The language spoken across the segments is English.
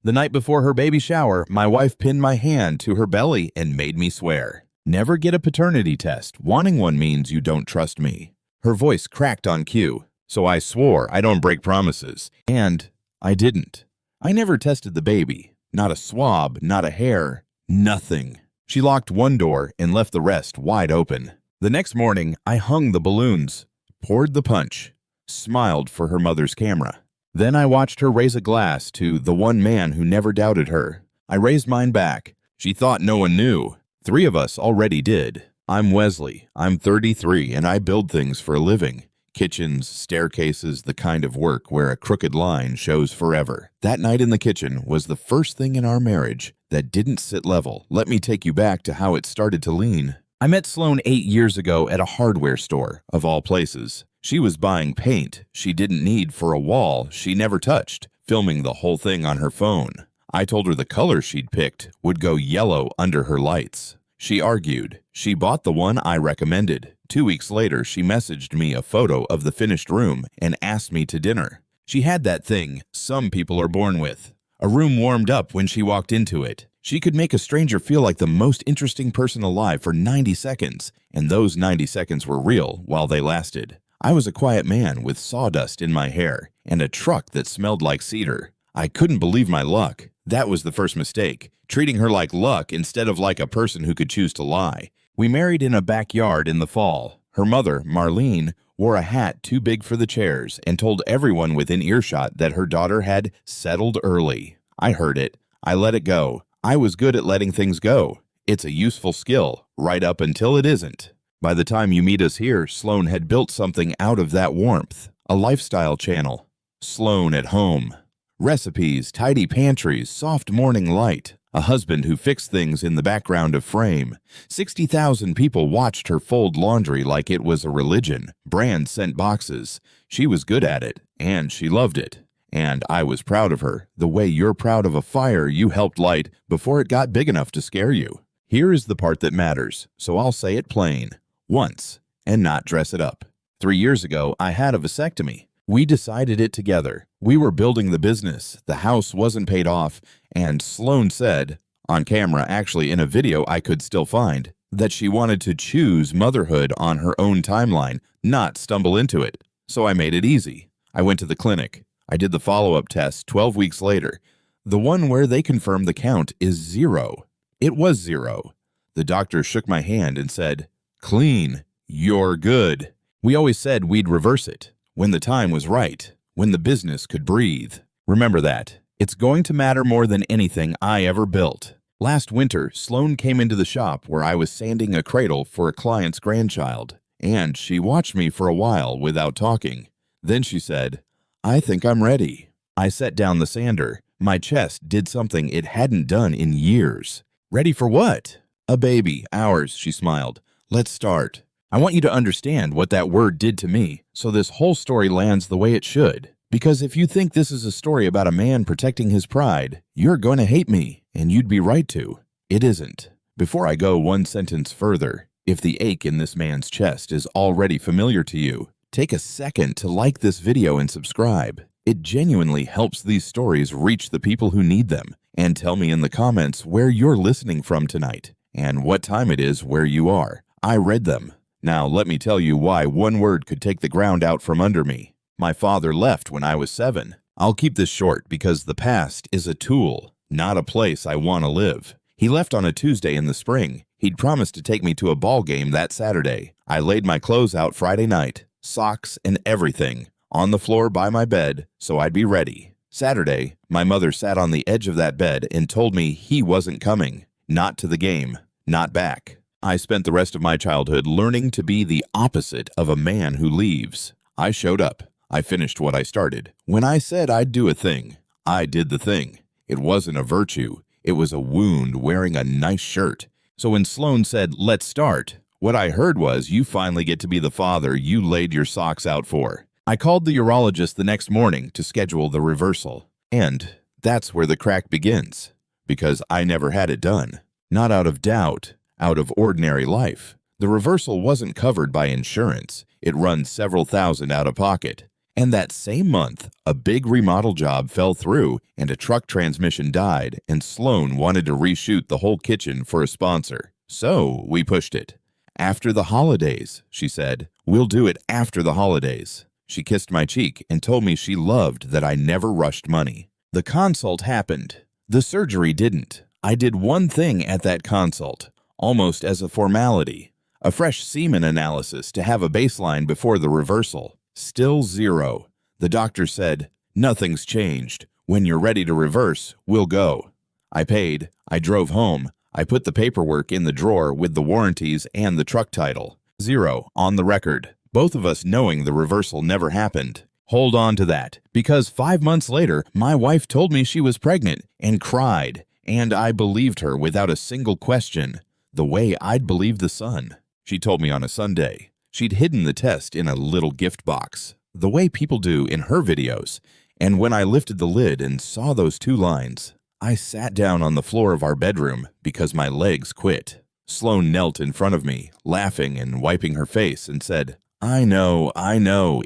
The night before her baby shower, my wife pinned my hand to her belly and made me swear. Never get a paternity test. Wanting one means you don't trust me. Her voice cracked on cue, so I swore I don't break promises. And I didn't. I never tested the baby. Not a swab, not a hair, nothing. She locked one door and left the rest wide open. The next morning, I hung the balloons, poured the punch, smiled for her mother's camera. Then I watched her raise a glass to the one man who never doubted her. I raised mine back. She thought no one knew. 3 of us already did. I'm Wesley. I'm 33 and I build things for a living. Kitchens, staircases, the kind of work where a crooked line shows forever. That night in the kitchen was the first thing in our marriage that didn't sit level. Let me take you back to how it started to lean. I met Sloan 8 years ago at a hardware store, of all places. She was buying paint she didn't need for a wall she never touched, filming the whole thing on her phone. I told her the color she'd picked would go yellow under her lights. She argued. She bought the one I recommended. 2 weeks later, she messaged me a photo of the finished room and asked me to dinner. She had that thing some people are born with. A room warmed up when she walked into it. She could make a stranger feel like the most interesting person alive for 90 seconds, and those 90 seconds were real while they lasted. I was a quiet man with sawdust in my hair and a truck that smelled like cedar. I couldn't believe my luck. That was the first mistake, treating her like luck instead of like a person who could choose to lie. We married in a backyard in the fall. Her mother, Marlene, wore a hat too big for the chairs and told everyone within earshot that her daughter had settled early. I heard it. I let it go. I was good at letting things go. It's a useful skill, right up until it isn't. By the time you meet us here, Sloan had built something out of that warmth. A lifestyle channel. Sloan at home. Recipes, tidy pantries, soft morning light. A husband who fixed things in the background of frame. 60,000 people watched her fold laundry like it was a religion. Brands sent boxes. She was good at it, and she loved it. And I was proud of her, the way you're proud of a fire you helped light before it got big enough to scare you. Here is the part that matters, so I'll say it plain. Once, and not dress it up. 3 years ago, I had a vasectomy. We decided it together. We were building the business. The house wasn't paid off, and Sloan said, on camera, actually in a video I could still find, that she wanted to choose motherhood on her own timeline, not stumble into it. So I made it easy. I went to the clinic. I did the follow-up test 12 weeks later, the one where they confirmed the count is 0. It was 0. The doctor shook my hand and said, "Clean, you're good." We always said we'd reverse it when the time was right, when the business could breathe. Remember that. It's going to matter more than anything I ever built. Last winter, Sloan came into the shop where I was sanding a cradle for a client's grandchild, and she watched me for a while without talking. Then she said, "I think I'm ready." I set down the sander. My chest did something it hadn't done in years. "Ready for what?" "A baby, ours," she smiled. "Let's start." I want you to understand what that word did to me, so this whole story lands the way it should. Because if you think this is a story about a man protecting his pride, you're going to hate me, and you'd be right to. It isn't. Before I go one sentence further, if the ache in this man's chest is already familiar to you, take a second to like this video and subscribe. It genuinely helps these stories reach the people who need them. And tell me in the comments where you're listening from tonight, and what time it is where you are. I read them. Now let me tell you why one word could take the ground out from under me. My father left when I was 7. I'll keep this short because the past is a tool, not a place I want to live. He left on a Tuesday in the spring. He'd promised to take me to a ball game that Saturday. I laid my clothes out Friday night, socks and everything, on the floor by my bed so I'd be ready. Saturday, my mother sat on the edge of that bed and told me he wasn't coming. Not to the game, not back. I spent the rest of my childhood learning to be the opposite of a man who leaves. I showed up. I finished what I started. When I said I'd do a thing, I did the thing. It wasn't a virtue. It was a wound wearing a nice shirt. So when Sloan said, "Let's start," what I heard was, you finally get to be the father you laid your socks out for. I called the urologist the next morning to schedule the reversal. And that's where the crack begins. Because I never had it done. Not out of doubt, out of ordinary life. The reversal wasn't covered by insurance. It runs several thousand out of pocket. And that same month, a big remodel job fell through and a truck transmission died, and Sloan wanted to reshoot the whole kitchen for a sponsor. So we pushed it. After the holidays, she said. We'll do it after the holidays. She kissed my cheek and told me she loved that I never rushed money. The consult happened. The surgery didn't. I did one thing at that consult, almost as a formality. A fresh semen analysis to have a baseline before the reversal. Still 0. The doctor said, "Nothing's changed. When you're ready to reverse, we'll go." I paid. I drove home. I put the paperwork in the drawer with the warranties and the truck title. 0 on the record. Both of us knowing the reversal never happened. Hold on to that, because 5 months later, my wife told me she was pregnant and cried, and I believed her without a single question, the way I'd believe the sun. She told me on a Sunday. She'd hidden the test in a little gift box, the way people do in her videos, and when I lifted the lid and saw those 2 lines, I sat down on the floor of our bedroom because my legs quit. Sloan knelt in front of me, laughing and wiping her face, and said, I know,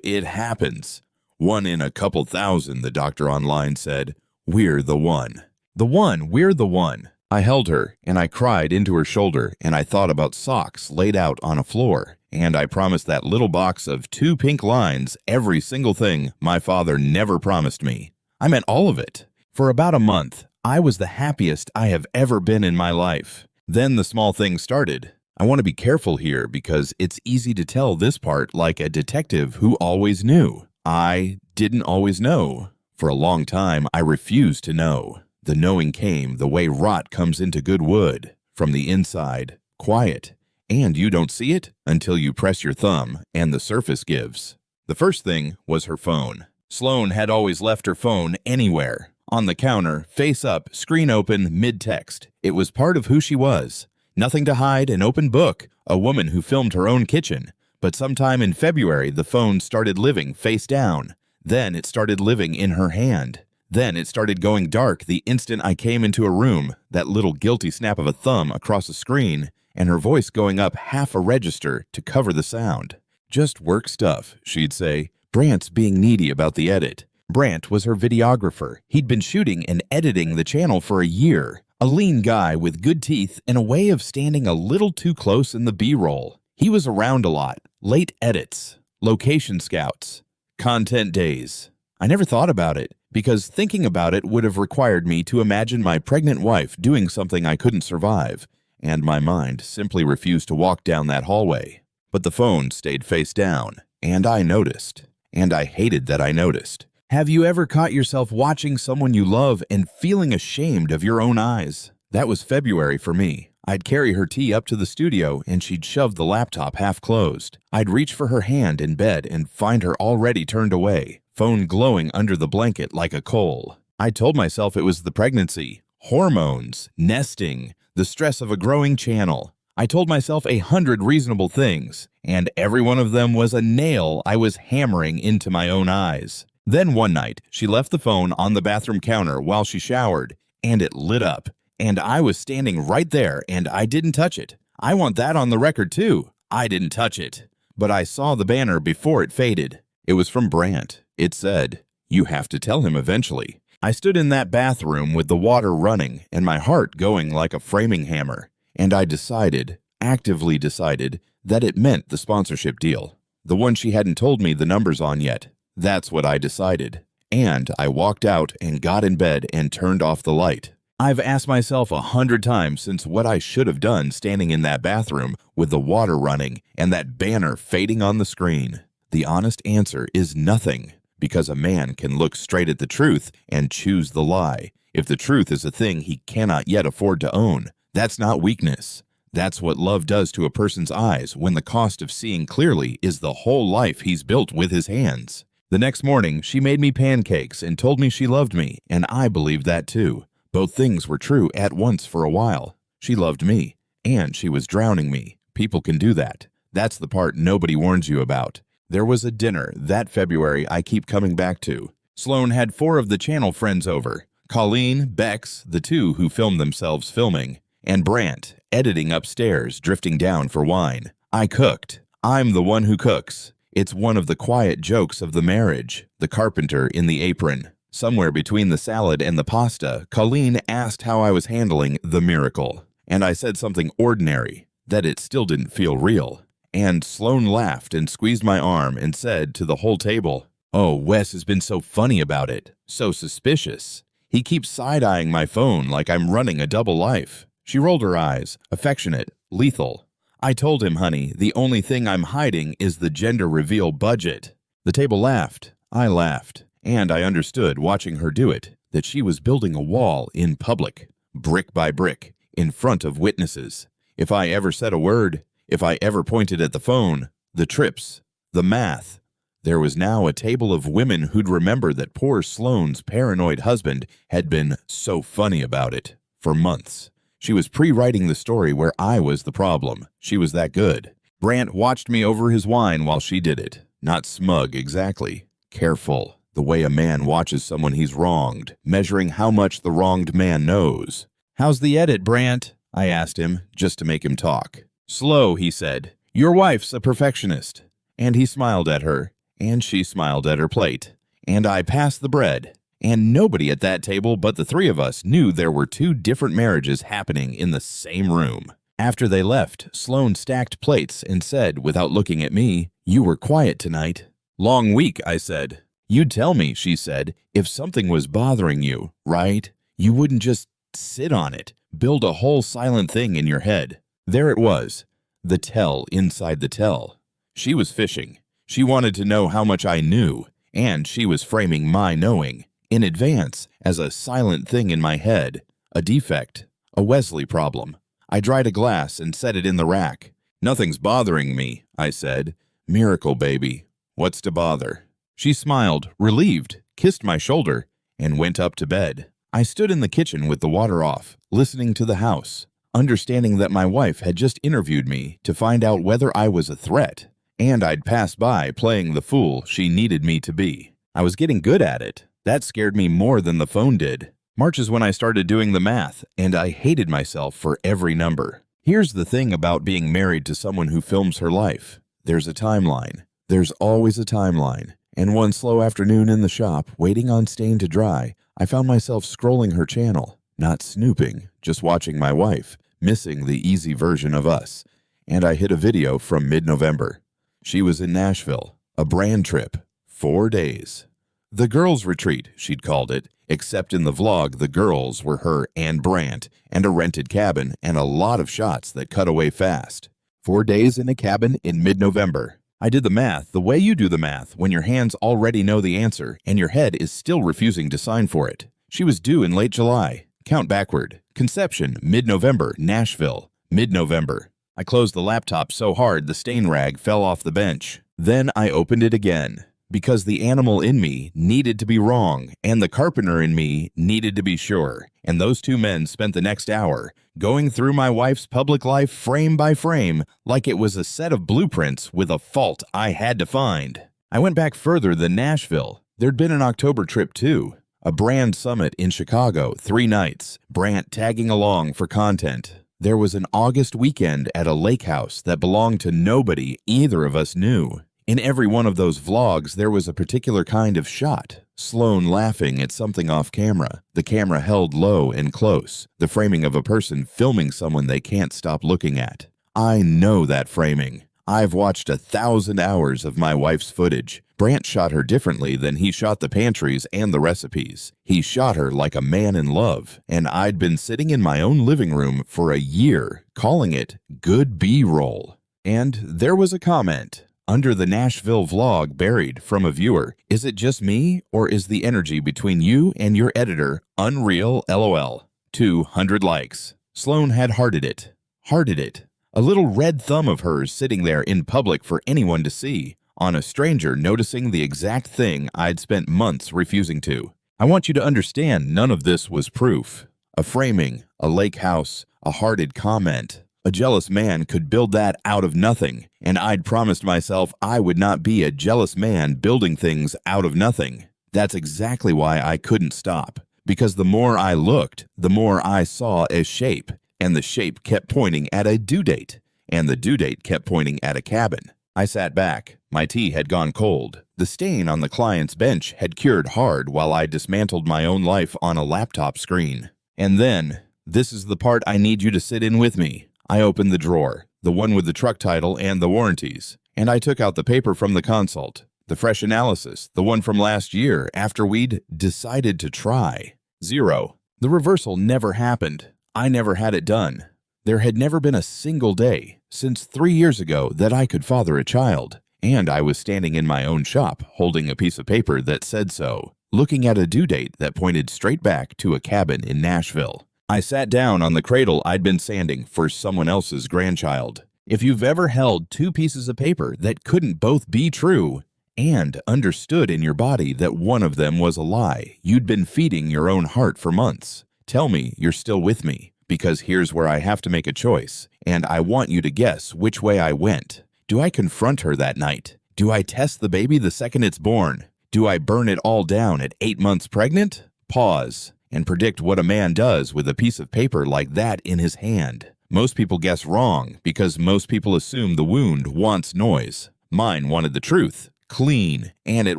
it happens. 1 in a couple thousand, the doctor online said. We're the one. We're the one. I held her, and I cried into her shoulder, and I thought about socks laid out on a floor, and I promised that little box of 2 pink lines every single thing my father never promised me. I meant all of it. For about a month, I was the happiest I have ever been in my life. Then the small things started. I want to be careful here because it's easy to tell this part like a detective who always knew. I didn't always know. For a long time, I refused to know. The knowing came the way rot comes into good wood, from the inside, quiet, and you don't see it until you press your thumb and the surface gives. The first thing was her phone. Sloan had always left her phone anywhere. On the counter, face up, screen open, mid-text. It was part of who she was. Nothing to hide, an open book, a woman who filmed her own kitchen. But sometime in February, the phone started living face down. Then it started living in her hand. Then it started going dark the instant I came into a room, that little guilty snap of a thumb across a screen, and her voice going up half a register to cover the sound. Just work stuff, she'd say. Brant's being needy about the edit. Brant was her videographer. He'd been shooting and editing the channel for a year. A lean guy with good teeth and a way of standing a little too close in the B-roll. He was around a lot. Late edits, location scouts, content days. I never thought about it, because thinking about it would have required me to imagine my pregnant wife doing something I couldn't survive, and my mind simply refused to walk down that hallway. But the phone stayed face down, and I noticed. And I hated that I noticed. Have you ever caught yourself watching someone you love and feeling ashamed of your own eyes? That was February for me. I'd carry her tea up to the studio and she'd shove the laptop half closed. I'd reach for her hand in bed and find her already turned away, phone glowing under the blanket like a coal. I told myself it was the pregnancy, hormones, nesting, the stress of a growing channel. I told myself 100 reasonable things, and every one of them was a nail I was hammering into my own eyes. Then one night, she left the phone on the bathroom counter while she showered, and it lit up. And I was standing right there, and I didn't touch it. I want that on the record, too. I didn't touch it. But I saw the banner before it faded. It was from Brant. It said, "You have to tell him eventually." I stood in that bathroom with the water running and my heart going like a framing hammer. And I decided, actively decided, that it meant the sponsorship deal. The one she hadn't told me the numbers on yet. That's what I decided. And I walked out and got in bed and turned off the light. I've asked myself 100 times since what I should have done standing in that bathroom with the water running and that banner fading on the screen. The honest answer is nothing, because a man can look straight at the truth and choose the lie. If the truth is a thing he cannot yet afford to own, that's not weakness. That's what love does to a person's eyes when the cost of seeing clearly is the whole life he's built with his hands. The next morning, she made me pancakes and told me she loved me, and I believed that too. Both things were true at once for a while. She loved me, and she was drowning me. People can do that. That's the part nobody warns you about. There was a dinner that February I keep coming back to. Sloan had 4 of the channel friends over. Colleen, Bex, the 2 who filmed themselves filming, and Brant, editing upstairs, drifting down for wine. I cooked. I'm the one who cooks. It's one of the quiet jokes of the marriage, the carpenter in the apron. Somewhere between the salad and the pasta, Colleen asked how I was handling the miracle. And I said something ordinary, that it still didn't feel real. And Sloane laughed and squeezed my arm and said to the whole table, "Oh, Wes has been so funny about it, so suspicious. He keeps side-eyeing my phone like I'm running a double life." She rolled her eyes, affectionate, lethal. I told him, honey, the only thing I'm hiding is the gender reveal budget. The table laughed. I laughed. And I understood, watching her do it, that she was building a wall in public, brick by brick, in front of witnesses. If I ever said a word, if I ever pointed at the phone, the trips, the math, there was now a table of women who'd remember that poor Sloane's paranoid husband had been so funny about it for months. She was pre-writing the story where I was the problem. She was that good. Brant watched me over his wine while she did it. Not smug, exactly. Careful. The way a man watches someone he's wronged, measuring how much the wronged man knows. "How's the edit, Brant?" I asked him, just to make him talk. "Slow," he said. "Your wife's a perfectionist." And he smiled at her, and she smiled at her plate. And I passed the bread. And nobody at that table but the three of us knew there were two different marriages happening in the same room. After they left, Sloane stacked plates and said, without looking at me, "You were quiet tonight." "Long week," I said. "You'd tell me," she said, "if something was bothering you, right? You wouldn't just sit on it, build a whole silent thing in your head." There it was, the tell inside the tell. She was fishing. She wanted to know how much I knew, and she was framing my knowing in advance as a silent thing in my head, a defect, a Wesley problem. I dried a glass and set it in the rack. "Nothing's bothering me," I said. "Miracle, baby. What's to bother?" She smiled, relieved, kissed my shoulder, and went up to bed. I stood in the kitchen with the water off, listening to the house, understanding that my wife had just interviewed me to find out whether I was a threat, and I'd passed by playing the fool she needed me to be. I was getting good at it. That scared me more than the phone did. March is when I started doing the math, and I hated myself for every number. Here's the thing about being married to someone who films her life. There's a timeline. There's always a timeline. And one slow afternoon in the shop, waiting on stain to dry, I found myself scrolling her channel, not snooping, just watching my wife, missing the easy version of us. And I hit a video from mid-November. She was in Nashville, a brand trip, 4 days. The girls' retreat, she'd called it, except in the vlog the girls were her and Brant, and a rented cabin, and a lot of shots that cut away fast. 4 days in a cabin in mid-November. I did the math the way you do the math when your hands already know the answer and your head is still refusing to sign for it. She was due in late July. Count backward. Conception, mid-November, Nashville, mid-November. I closed the laptop so hard the stain rag fell off the bench. Then I opened it again, because the animal in me needed to be wrong and the carpenter in me needed to be sure. And those two men spent the next hour going through my wife's public life frame by frame like it was a set of blueprints with a fault I had to find. I went back further than Nashville. There'd been an October trip too. A brand summit in Chicago, 3 nights, Brant tagging along for content. There was an August weekend at a lake house that belonged to nobody either of us knew. In every one of those vlogs, there was a particular kind of shot. Sloane laughing at something off camera, the camera held low and close, the framing of a person filming someone they can't stop looking at. I know that framing. I've watched 1,000 hours of my wife's footage. Brant shot her differently than he shot the pantries and the recipes. He shot her like a man in love, and I'd been sitting in my own living room for a year, calling it good B-roll. And there was a comment under the Nashville vlog buried from a viewer. "Is it just me, or is the energy between you and your editor unreal, lol? 200 likes. Sloane had hearted it. Hearted it. A little red thumb of hers sitting there in public for anyone to see, on a stranger noticing the exact thing I'd spent months refusing to. I want you to understand none of this was proof. A framing, a lake house, a hearted comment. A jealous man could build that out of nothing, and I'd promised myself I would not be a jealous man building things out of nothing. That's exactly why I couldn't stop, because the more I looked, the more I saw a shape, and the shape kept pointing at a due date, and the due date kept pointing at a cabin. I sat back, My tea had gone cold. The stain on the client's bench had cured hard while I dismantled my own life on a laptop screen. And then, this is the part I need you to sit in with me. I opened the drawer, the one with the truck title and the warranties, and I took out the paper from the consult, the fresh analysis, the one from last year after we'd decided to try. 0. The reversal never happened. I never had it done. There had never been a single day since 3 years ago that I could father a child, and I was standing in my own shop holding a piece of paper that said so, looking at a due date that pointed straight back to a cabin in Nashville. I sat down on the cradle I'd been sanding for someone else's grandchild. If you've ever held two pieces of paper that couldn't both be true and understood in your body that one of them was a lie you'd been feeding your own heart for months, tell me you're still with me, because here's where I have to make a choice, and I want you to guess which way I went. Do I confront her that night? Do I test the baby the second it's born? Do I burn it all down at 8 months pregnant? Pause and predict what a man does with a piece of paper like that in his hand. Most people guess wrong because most people assume the wound wants noise. Mine wanted the truth, clean, and it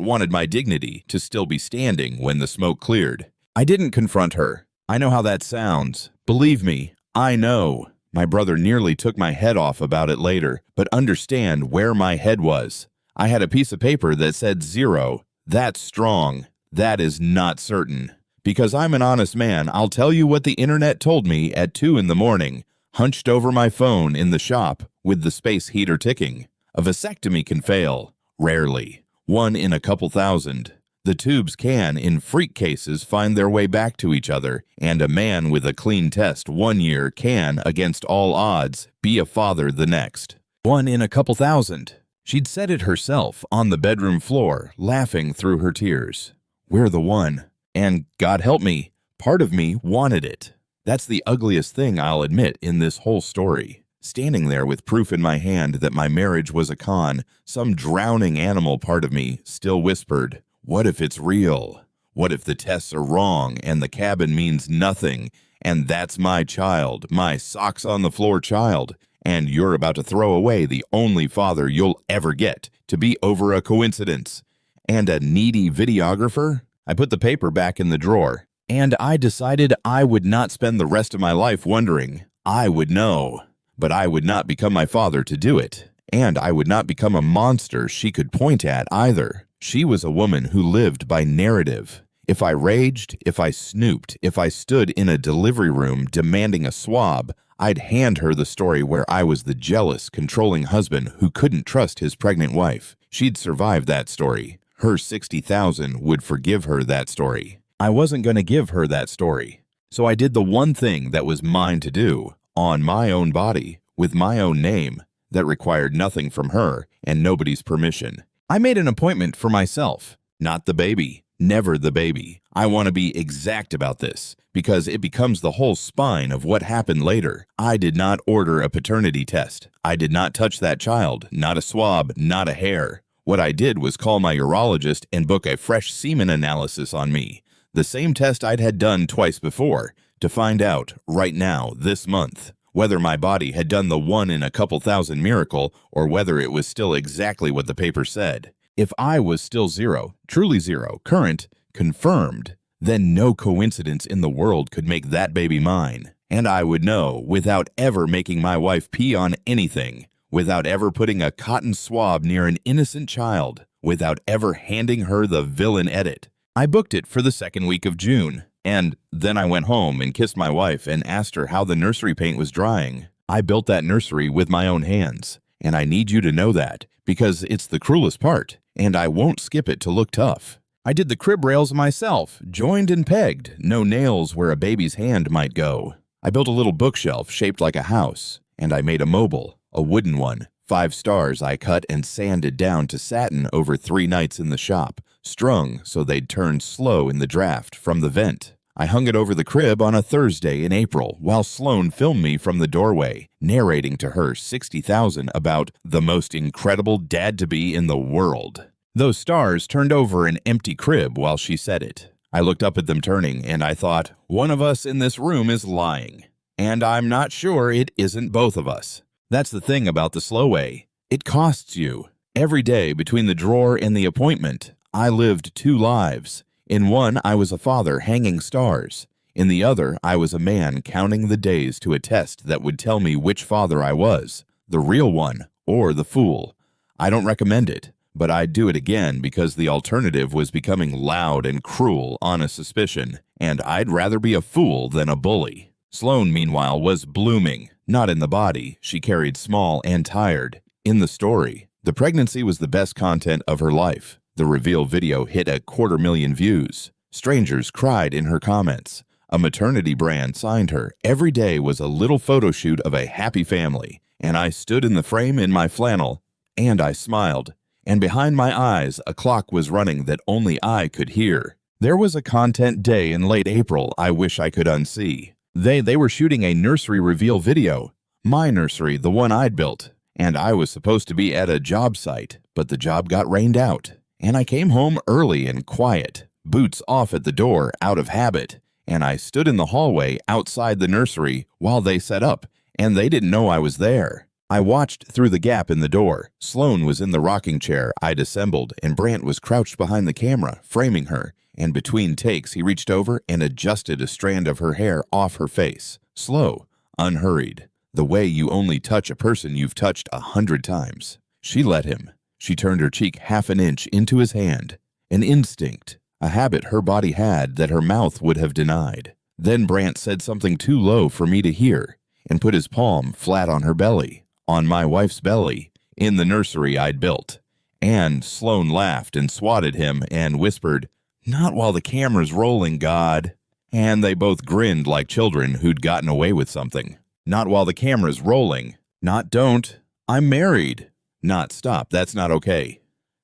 wanted my dignity to still be standing when the smoke cleared. I didn't confront her. I know how that sounds. Believe me, I know. My brother nearly took my head off about it later, but understand where my head was. I had a piece of paper that said 0. That's strong. That is not certain. Because I'm an honest man, I'll tell you what the internet told me at 2 in the morning, hunched over my phone in the shop with the space heater ticking. A vasectomy can fail. Rarely. 1 in a couple thousand. The tubes can, in freak cases, find their way back to each other, and a man with a clean test 1 year can, against all odds, be a father the next. 1 in a couple thousand. She'd said it herself on the bedroom floor, laughing through her tears. We're the one. And God help me, part of me wanted it. That's the ugliest thing I'll admit in this whole story. Standing there with proof in my hand that my marriage was a con, some drowning animal part of me still whispered, what if it's real? What if the tests are wrong and the cabin means nothing, and that's my child, my socks on the floor child, and you're about to throw away the only father you'll ever get to be over a coincidence? And a needy videographer? I put the paper back in the drawer, and I decided I would not spend the rest of my life wondering. I would know. But I would not become my father to do it, and I would not become a monster she could point at either. She was a woman who lived by narrative. If I raged, if I snooped, if I stood in a delivery room demanding a swab, I'd hand her the story where I was the jealous, controlling husband who couldn't trust his pregnant wife. She'd survive that story. Her 60,000 would forgive her that story. I wasn't going to give her that story. So I did the one thing that was mine to do, on my own body, with my own name, that required nothing from her and nobody's permission. I made an appointment for myself, not the baby, never the baby. I want to be exact about this, because it becomes the whole spine of what happened later. I did not order a paternity test. I did not touch that child, not a swab, not a hair. What I did was call my urologist and book a fresh semen analysis on me, the same test I'd had done twice before, to find out, right now, this month, whether my body had done the 1 in a couple thousand miracle or whether it was still exactly what the paper said. If I was still 0, truly 0, current, confirmed, then no coincidence in the world could make that baby mine. And I would know without ever making my wife pee on anything, without ever putting a cotton swab near an innocent child, without ever handing her the villain edit. I booked it for the second week of June, and then I went home and kissed my wife and asked her how the nursery paint was drying. I built that nursery with my own hands, and I need you to know that, because it's the cruelest part, and I won't skip it to look tough. I did the crib rails myself, joined and pegged, no nails where a baby's hand might go. I built a little bookshelf shaped like a house, and I made a mobile, a wooden one. 5 stars I cut and sanded down to satin over 3 nights in the shop, strung so they'd turn slow in the draft from the vent. I hung it over the crib on a Thursday in April while Sloan filmed me from the doorway, narrating to her 60,000 about the most incredible dad-to-be in the world. Those stars turned over an empty crib while she said it. I looked up at them turning, and I thought, one of us in this room is lying. And I'm not sure it isn't both of us. That's the thing about the slow way. It costs you. Every day between the drawer and the appointment, I lived two lives. In one, I was a father hanging stars. In the other, I was a man counting the days to a test that would tell me which father I was, the real one or the fool. I don't recommend it, but I'd do it again because the alternative was becoming loud and cruel on a suspicion, and I'd rather be a fool than a bully. Sloane, meanwhile, was blooming, not in the body. She carried small and tired. In the story, the pregnancy was the best content of her life. The reveal video hit 250,000 views. Strangers cried in her comments. A maternity brand signed her. Every day was a little photo shoot of a happy family, and I stood in the frame in my flannel, and I smiled. And behind my eyes, a clock was running that only I could hear. There was a content day in late April I wish I could unsee. They were shooting a nursery reveal video. My nursery, the one I'd built. And I was supposed to be at a job site, but the job got rained out. And I came home early and quiet, boots off at the door out of habit. And I stood in the hallway outside the nursery while they set up, and they didn't know I was there. I watched through the gap in the door. Sloane was in the rocking chair I'd assembled, and Brant was crouched behind the camera, framing her. And between takes, he reached over and adjusted a strand of her hair off her face. Slow, unhurried. The way you only touch a person you've touched 100 times. She let him. She turned her cheek half an inch into his hand. An instinct, a habit her body had that her mouth would have denied. Then Brant said something too low for me to hear and put his palm flat on her belly, on my wife's belly, in the nursery I'd built. And Sloane laughed and swatted him and whispered, "Not while the camera's rolling, God." And they both grinned like children who'd gotten away with something. Not while the camera's rolling. Not don't. I'm married. Not stop. That's not okay.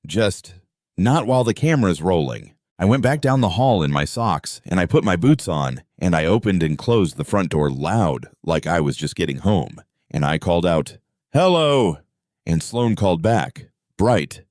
Just not while the camera's rolling. I went back down the hall in my socks, and I put my boots on, and I opened and closed the front door loud, like I was just getting home. And I called out, "Hello." And Sloane called back, bright,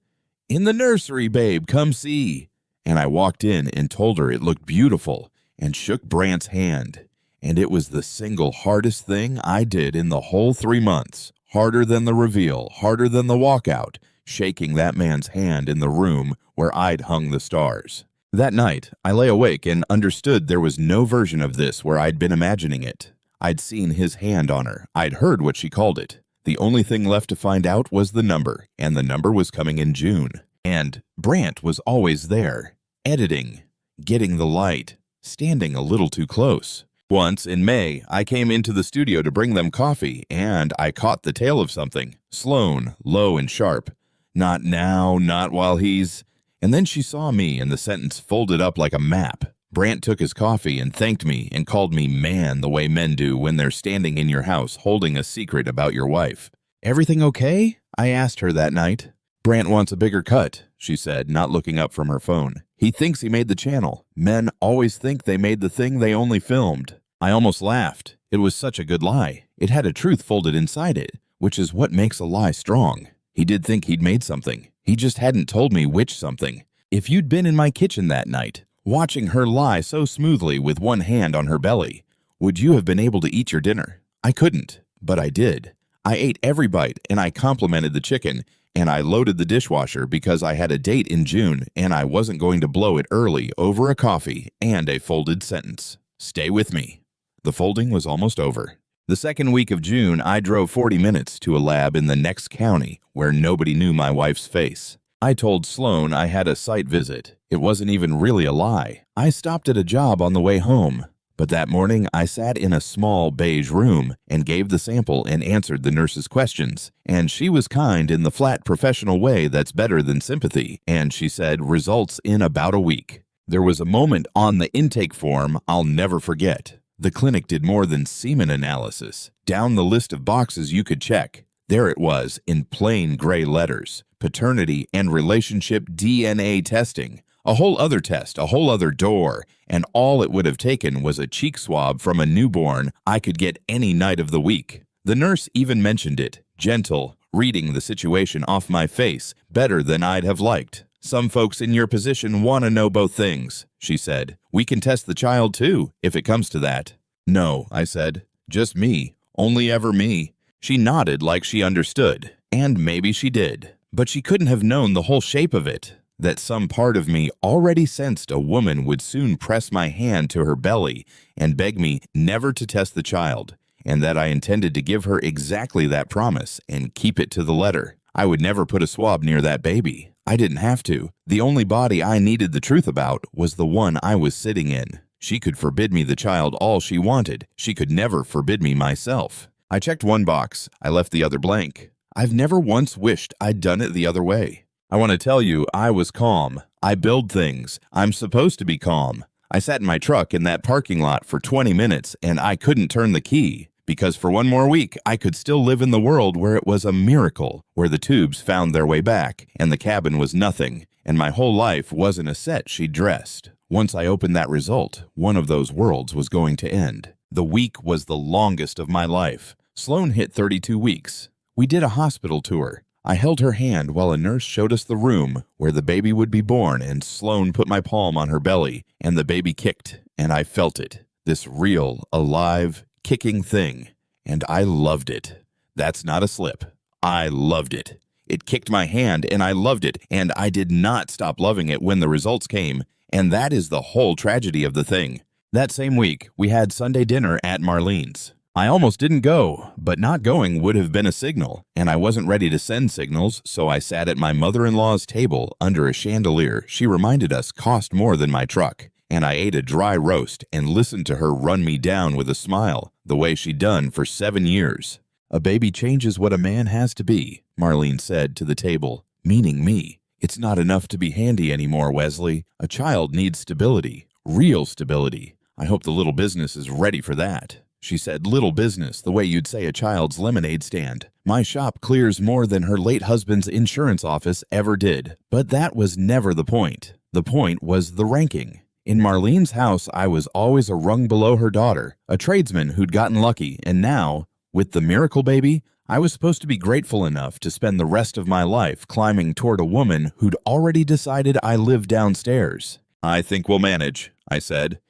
"In the nursery, babe, come see." And I walked in and told her it looked beautiful and shook Brant's hand. And it was the single hardest thing I did in the whole 3 months. Harder than the reveal, harder than the walkout, shaking that man's hand in the room where I'd hung the stars. That night, I lay awake and understood there was no version of this where I'd been imagining it. I'd seen his hand on her. I'd heard what she called it. The only thing left to find out was the number, and the number was coming in June. And Brant was always there, editing, getting the light, standing a little too close. Once, in May, I came into the studio to bring them coffee, and I caught the tail of something. Sloane, low and sharp. "Not now, not while he's..." And then she saw me, and the sentence folded up like a map. Brant took his coffee and thanked me and called me man the way men do when they're standing in your house holding a secret about your wife. "Everything okay?" I asked her that night. "Brant wants a bigger cut," she said, not looking up from her phone. "He thinks he made the channel. Men always think they made the thing they only filmed." I almost laughed. It was such a good lie. It had a truth folded inside it, which is what makes a lie strong. He did think he'd made something. He just hadn't told me which something. If you'd been in my kitchen that night, watching her lie so smoothly with one hand on her belly, would you have been able to eat your dinner? I couldn't, but I did. I ate every bite, and I complimented the chicken, and I loaded the dishwasher because I had a date in June, and I wasn't going to blow it early over a coffee and a folded sentence. Stay with me. The folding was almost over. The second week of June, I drove 40 minutes to a lab in the next county where nobody knew my wife's face. I told Sloane I had a site visit. It wasn't even really a lie. I stopped at a job on the way home. But that morning, I sat in a small beige room and gave the sample and answered the nurse's questions. And she was kind in the flat professional way that's better than sympathy. And she said, "Results in about a week." There was a moment on the intake form I'll never forget. The clinic did more than semen analysis. Down the list of boxes you could check, there it was in plain gray letters. Paternity and relationship DNA testing. A whole other test, a whole other door. And all it would have taken was a cheek swab from a newborn I could get any night of the week. The nurse even mentioned it, gentle, reading the situation off my face better than I'd have liked. "Some folks in your position want to know both things," she said. "We can test the child too, if it comes to that." "No," I said. "Just me. Only ever me." She nodded like she understood. And maybe she did. But she couldn't have known the whole shape of it, that some part of me already sensed a woman would soon press my hand to her belly and beg me never to test the child, and that I intended to give her exactly that promise and keep it to the letter. I would never put a swab near that baby. I didn't have to. The only body I needed the truth about was the one I was sitting in. She could forbid me the child all she wanted. She could never forbid me myself. I checked one box. I left the other blank. I've never once wished I'd done it the other way. I want to tell you, I was calm. I build things. I'm supposed to be calm. I sat in my truck in that parking lot for 20 minutes and I couldn't turn the key because for one more week I could still live in the world where it was a miracle, where the tubes found their way back and the cabin was nothing and my whole life wasn't a set she'd dressed. Once I opened that result, one of those worlds was going to end. The week was the longest of my life. Sloan hit 32 weeks. We did a hospital tour. I held her hand while a nurse showed us the room where the baby would be born, and Sloan put my palm on her belly, and the baby kicked, and I felt it. This real, alive, kicking thing. And I loved it. That's not a slip. I loved it. It kicked my hand, and I loved it, and I did not stop loving it when the results came, and that is the whole tragedy of the thing. That same week, we had Sunday dinner at Marlene's. I almost didn't go, but not going would have been a signal, and I wasn't ready to send signals, so I sat at my mother-in-law's table under a chandelier she reminded us cost more than my truck, and I ate a dry roast and listened to her run me down with a smile, the way she'd done for 7 years. "A baby changes what a man has to be," Marlene said to the table, meaning me. "It's not enough to be handy anymore, Wesley. A child needs stability, real stability. I hope the little business is ready for that." She said little business the way you'd say a child's lemonade stand. My shop clears more than her late husband's insurance office ever did. But that was never the point. The point was the ranking. In Marlene's house, I was always a rung below her daughter, a tradesman who'd gotten lucky, and now, with the miracle baby, I was supposed to be grateful enough to spend the rest of my life climbing toward a woman who'd already decided I lived downstairs. "I think we'll manage," I said.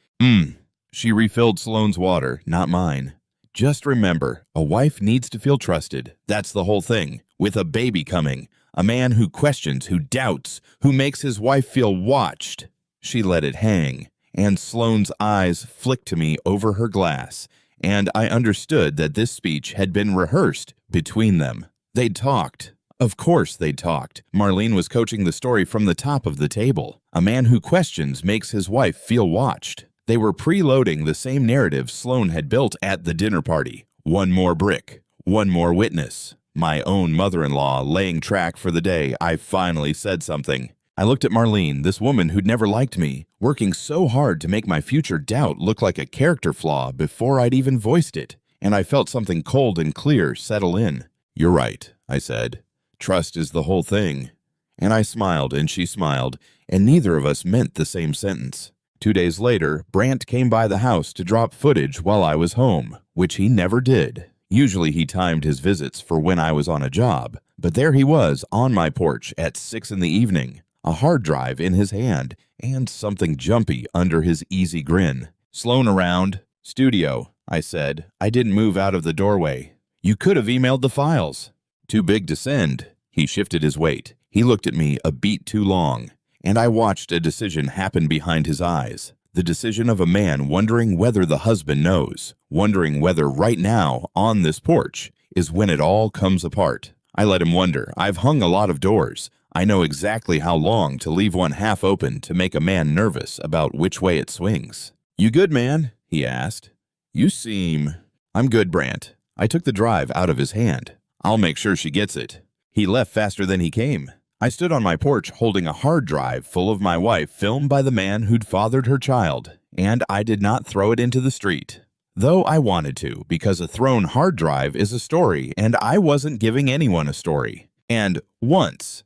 She refilled Sloan's water, not mine. "Just remember, a wife needs to feel trusted. That's the whole thing. With a baby coming. A man who questions, who doubts, who makes his wife feel watched." She let it hang, and Sloan's eyes flicked to me over her glass, and I understood that this speech had been rehearsed between them. They'd talked. Of course they'd talked. Marlene was coaching the story from the top of the table. A man who questions makes his wife feel watched. They were preloading the same narrative Sloan had built at the dinner party. One more brick, one more witness. My own mother-in-law laying track for the day I finally said something. I looked at Marlene, this woman who'd never liked me, working so hard to make my future doubt look like a character flaw before I'd even voiced it, and I felt something cold and clear settle in. "You're right," I said. "Trust is the whole thing." And I smiled and she smiled, and neither of us meant the same sentence. 2 days later, Brant came by the house to drop footage while I was home, which he never did. Usually he timed his visits for when I was on a job, but there he was on my porch at 6 in the evening, a hard drive in his hand, and something jumpy under his easy grin. "Sloan around." "Studio," I said. I didn't move out of the doorway. "You could have emailed the files." "Too big to send." He shifted his weight. He looked at me a beat too long. And I watched a decision happen behind his eyes. The decision of a man wondering whether the husband knows, wondering whether right now, on this porch, is when it all comes apart. I let him wonder. I've hung a lot of doors. I know exactly how long to leave one half open to make a man nervous about which way it swings. "You good, man?" he asked. "You seem—" "I'm good, Brant." I took the drive out of his hand. "I'll make sure she gets it." He left faster than he came. I stood on my porch holding a hard drive full of my wife filmed by the man who'd fathered her child, and I did not throw it into the street. Though I wanted to, because a thrown hard drive is a story, and I wasn't giving anyone a story. And once,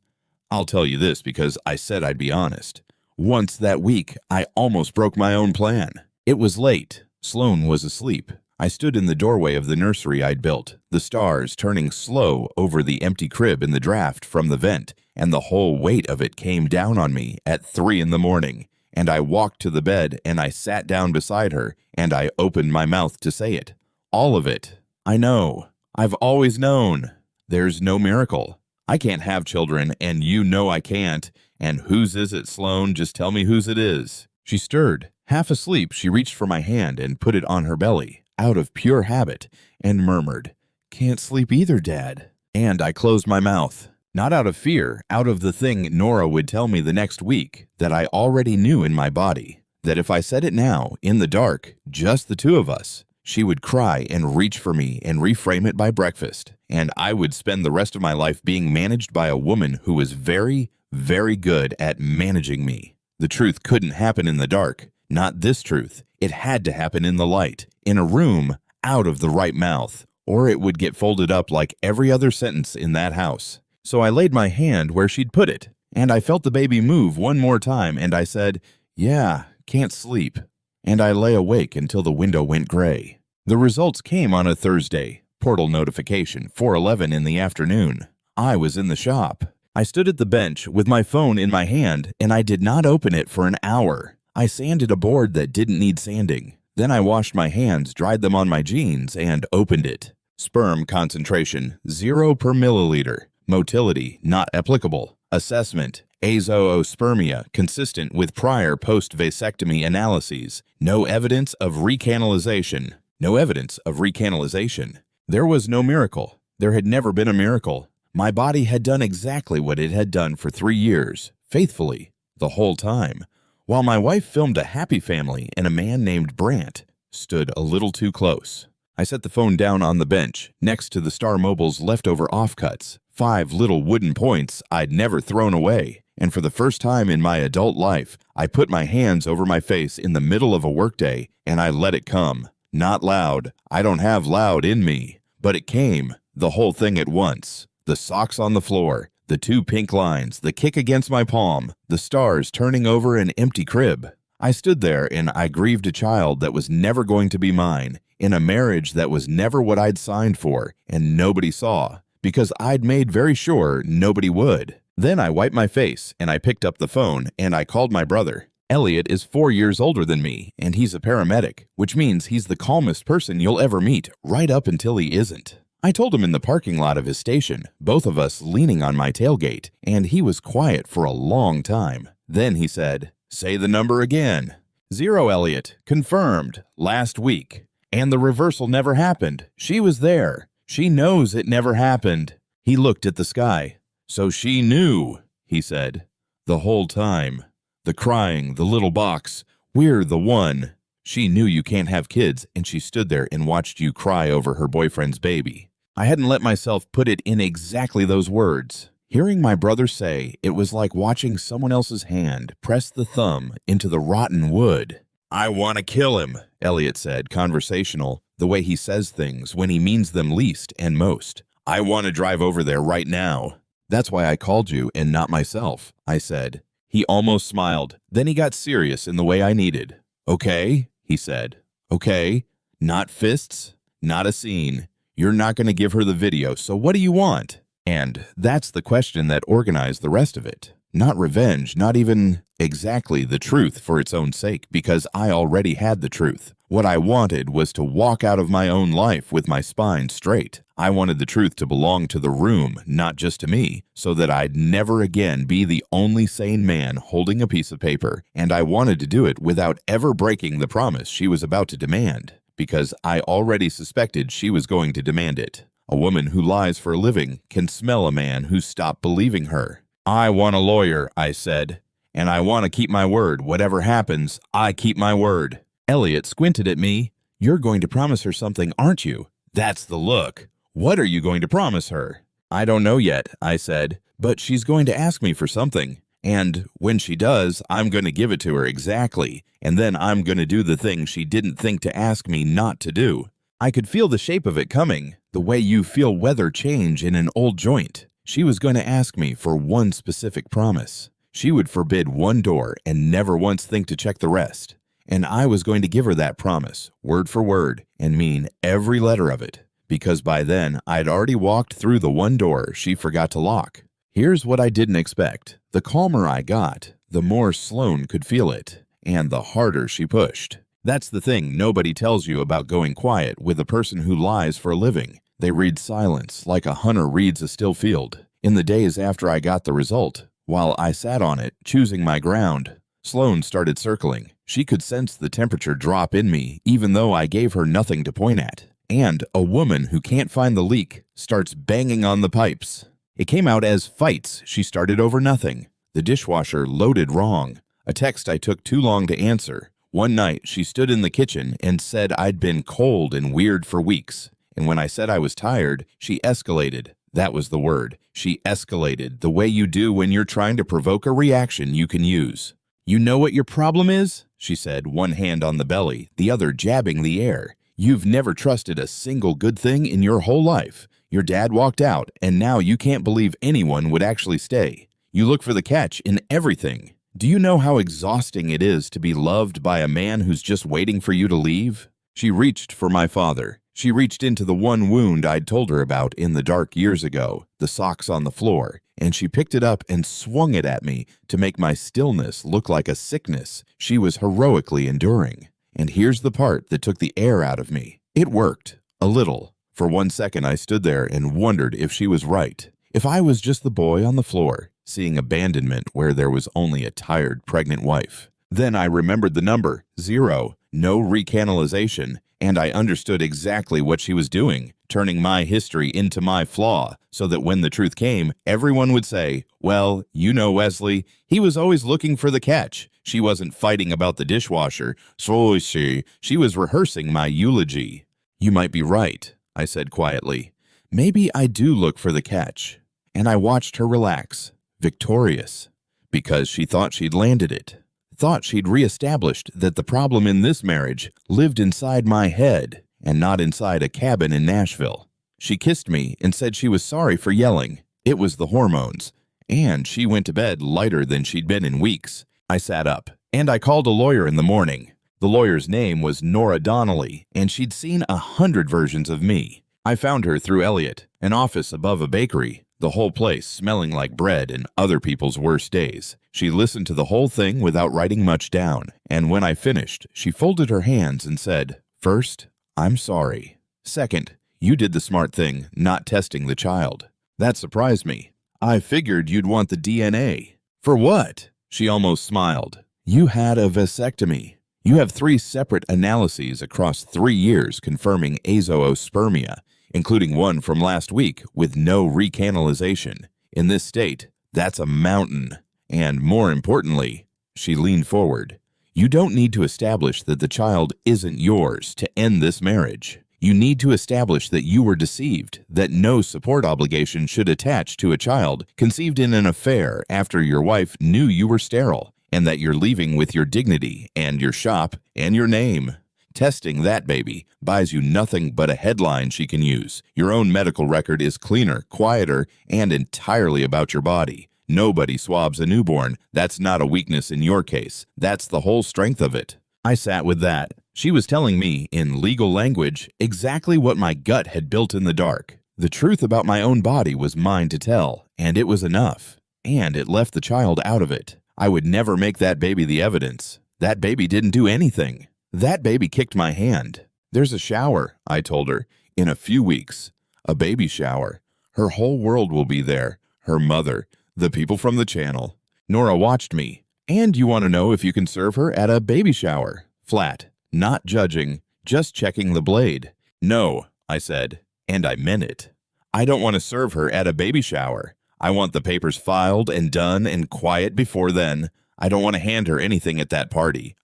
I'll tell you this because I said I'd be honest, once that week I almost broke my own plan. It was late. Sloan was asleep. I stood in the doorway of the nursery I'd built, the stars turning slow over the empty crib in the draft from the vent, and the whole weight of it came down on me at 3 in the morning, and I walked to the bed and I sat down beside her and I opened my mouth to say it. All of it. I know. I've always known. There's no miracle. I can't have children, and you know I can't. And whose is it, Sloan? Just tell me whose it is." She stirred. Half asleep, she reached for my hand and put it on her belly, out of pure habit, and murmured, "Can't sleep either, Dad." And I closed my mouth. Not out of fear, out of the thing Nora would tell me the next week that I already knew in my body. That if I said it now, in the dark, just the two of us, she would cry and reach for me and reframe it by breakfast, and I would spend the rest of my life being managed by a woman who was very, very good at managing me. The truth couldn't happen in the dark. Not this truth. It had to happen in the light, in a room, out of the right mouth, or it would get folded up like every other sentence in that house. So I laid my hand where she'd put it, and I felt the baby move one more time, and I said, "Yeah, can't sleep." And I lay awake until the window went gray. The results came on a Thursday. Portal notification, 4:11 in the afternoon. I was in the shop. I stood at the bench with my phone in my hand, and I did not open it for an hour. I sanded a board that didn't need sanding. Then I washed my hands, dried them on my jeans, and opened it. Sperm concentration, 0 per milliliter. Motility, not applicable. Assessment, azoospermia, consistent with prior post-vasectomy analyses. No evidence of recanalization. No evidence of recanalization. There was no miracle. There had never been a miracle. My body had done exactly what it had done for 3 years, faithfully, the whole time, while my wife filmed a happy family and a man named Brant stood a little too close. I set the phone down on the bench, next to the Star Mobile's leftover offcuts, 5 little wooden points I'd never thrown away, and for the first time in my adult life, I put my hands over my face in the middle of a workday, and I let it come. Not loud. I don't have loud in me. But it came, the whole thing at once. The socks on the floor, the 2 pink lines, the kick against my palm, the stars turning over an empty crib. I stood there and I grieved a child that was never going to be mine, in a marriage that was never what I'd signed for, and nobody saw, because I'd made very sure nobody would. Then I wiped my face, and I picked up the phone, and I called my brother. Elliot is 4 years older than me, and he's a paramedic, which means he's the calmest person you'll ever meet, right up until he isn't. I told him in the parking lot of his station, both of us leaning on my tailgate, and he was quiet for a long time. Then he said, "Say the number again." 0, Elliot. Confirmed. Last week. And the reversal never happened. She was there. She knows it never happened. He looked at the sky. "So she knew," he said. "The whole time. The crying, the little box. We're the one. She knew you can't have kids, and she stood there and watched you cry over her boyfriend's baby." I hadn't let myself put it in exactly those words. Hearing my brother say it was like watching someone else's hand press the thumb into the rotten wood. "I want to kill him," Elliot said, conversational, the way he says things when he means them least and most. "I want to drive over there right now." "That's why I called you and not myself," I said. He almost smiled. Then he got serious in the way I needed. "Okay," he said. "Okay. Not fists, not a scene. You're not going to give her the video, so what do you want?" And that's the question that organized the rest of it. Not revenge, not even exactly the truth for its own sake, because I already had the truth. What I wanted was to walk out of my own life with my spine straight. I wanted the truth to belong to the room, not just to me, so that I'd never again be the only sane man holding a piece of paper, and I wanted to do it without ever breaking the promise she was about to demand, because I already suspected she was going to demand it. A woman who lies for a living can smell a man who stopped believing her. "I want a lawyer," I said, "and I want to keep my word. Whatever happens, I keep my word." Elliot squinted at me. "You're going to promise her something, aren't you?" "That's the look. What are you going to promise her?" "I don't know yet," I said, "but she's going to ask me for something. And when she does, I'm going to give it to her exactly, and then I'm going to do the thing she didn't think to ask me not to do." I could feel the shape of it coming, the way you feel weather change in an old joint. She was going to ask me for one specific promise. She would forbid one door and never once think to check the rest. And I was going to give her that promise, word for word, and mean every letter of it, because by then I'd already walked through the one door she forgot to lock. Here's what I didn't expect. The calmer I got, the more Sloan could feel it, and the harder she pushed. That's the thing nobody tells you about going quiet with a person who lies for a living. They read silence like a hunter reads a still field. In the days after I got the result, while I sat on it, choosing my ground, Sloane started circling. She could sense the temperature drop in me, even though I gave her nothing to point at. And a woman who can't find the leak starts banging on the pipes. It came out as fights. She started over nothing. The dishwasher loaded wrong. A text I took too long to answer. One night, she stood in the kitchen and said I'd been cold and weird for weeks. And when I said I was tired, she escalated. That was the word. She escalated, the way you do when you're trying to provoke a reaction you can use. "You know what your problem is?" she said, one hand on the belly, the other jabbing the air. "You've never trusted a single good thing in your whole life. Your dad walked out, and now you can't believe anyone would actually stay. You look for the catch in everything. Do you know how exhausting it is to be loved by a man who's just waiting for you to leave?" She reached for my father. She reached into the one wound I'd told her about in the dark years ago, the socks on the floor, and she picked it up and swung it at me to make my stillness look like a sickness she was heroically enduring. And here's the part that took the air out of me. It worked. A little. For 1 second I stood there and wondered if she was right. If I was just the boy on the floor, seeing abandonment where there was only a tired pregnant wife. Then I remembered the number, 0, no recanalization, and I understood exactly what she was doing, turning my history into my flaw, so that when the truth came, everyone would say, "Well, you know Wesley, he was always looking for the catch. She wasn't fighting about the dishwasher, so she was rehearsing my eulogy." "You might be right," I said quietly. "Maybe I do look for the catch." And I watched her relax, victorious, because she thought she'd landed it. Thought she'd reestablished that the problem in this marriage lived inside my head and not inside a cabin in Nashville. She kissed me and said she was sorry for yelling. It was the hormones. And she went to bed lighter than she'd been in weeks. I sat up, and I called a lawyer in the morning. The lawyer's name was Nora Donnelly, and she'd seen 100 versions of me. I found her through Elliot, an office above a bakery. The whole place smelling like bread and other people's worst days. She listened to the whole thing without writing much down, and when I finished, she folded her hands and said, "First, I'm sorry. Second, you did the smart thing, not testing the child. That surprised me. I figured you'd want the DNA." "For what?" She almost smiled. "You had a vasectomy. You have 3 separate analyses across 3 years confirming azoospermia, including one from last week with no recanalization. In this state, that's a mountain. And more importantly," she leaned forward, "you don't need to establish that the child isn't yours to end this marriage. You need to establish that you were deceived, that no support obligation should attach to a child conceived in an affair after your wife knew you were sterile, and that you're leaving with your dignity and your shop and your name. Testing that baby buys you nothing but a headline she can use. Your own medical record is cleaner, quieter, and entirely about your body. Nobody swabs a newborn. That's not a weakness in your case. That's the whole strength of it." I sat with that. She was telling me, in legal language, exactly what my gut had built in the dark. The truth about my own body was mine to tell, and it was enough. And it left the child out of it. I would never make that baby the evidence. That baby didn't do anything. That baby kicked my hand. "There's a shower," I told her, "in a few weeks. A baby shower. Her whole world will be there. Her mother, the people from the channel." Nora watched me. "And you want to know if you can serve her at a baby shower?" Flat. Not judging, just checking the blade. "No," I said, and I meant it. "I don't want to serve her at a baby shower. I want the papers filed and done and quiet before then. I don't want to hand her anything at that party.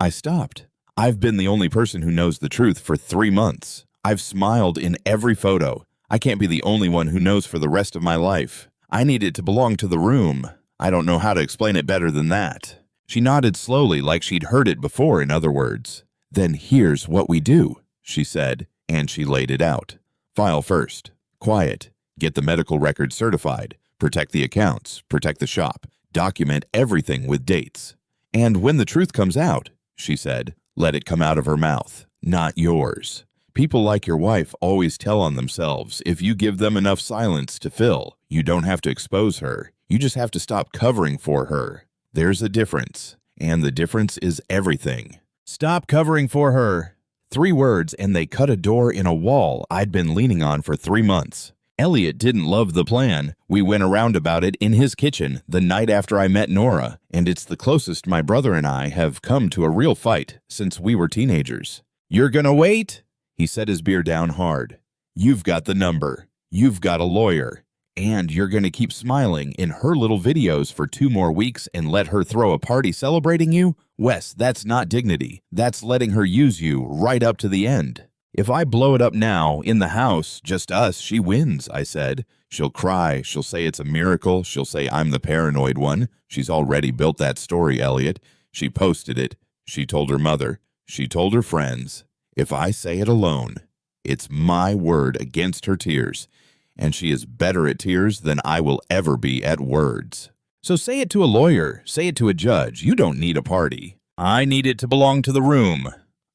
I stopped. I've been the only person who knows the truth for 3 months. I've smiled in every photo. I can't be the only one who knows for the rest of my life. I need it to belong to the room. I don't know how to explain it better than that." She nodded slowly like she'd heard it before, in other words. "Then here's what we do," she said, and she laid it out. "File first. Quiet. Get the medical record certified. Protect the accounts. Protect the shop. Document everything with dates. And when the truth comes out," she said, "let it come out of her mouth, not yours. People like your wife always tell on themselves if you give them enough silence to fill. You don't have to expose her. You just have to stop covering for her. There's a difference, and the difference is everything. Stop covering for her." 3 words, and they cut a door in a wall I'd been leaning on for 3 months. Elliot didn't love the plan. We went around about it in his kitchen the night after I met Nora, and it's the closest my brother and I have come to a real fight since we were teenagers. "You're gonna wait?" He set his beer down hard. "You've got the number. You've got a lawyer. And you're gonna keep smiling in her little videos for 2 more weeks and let her throw a party celebrating you? Wes, that's not dignity. That's letting her use you right up to the end." "If I blow it up now, in the house, just us, she wins," I said. "She'll cry. She'll say it's a miracle. She'll say I'm the paranoid one. She's already built that story, Elliot. She posted it. She told her mother. She told her friends. If I say it alone, it's my word against her tears. And she is better at tears than I will ever be at words. So say it to a lawyer. Say it to a judge. You don't need a party. I need it to belong to the room."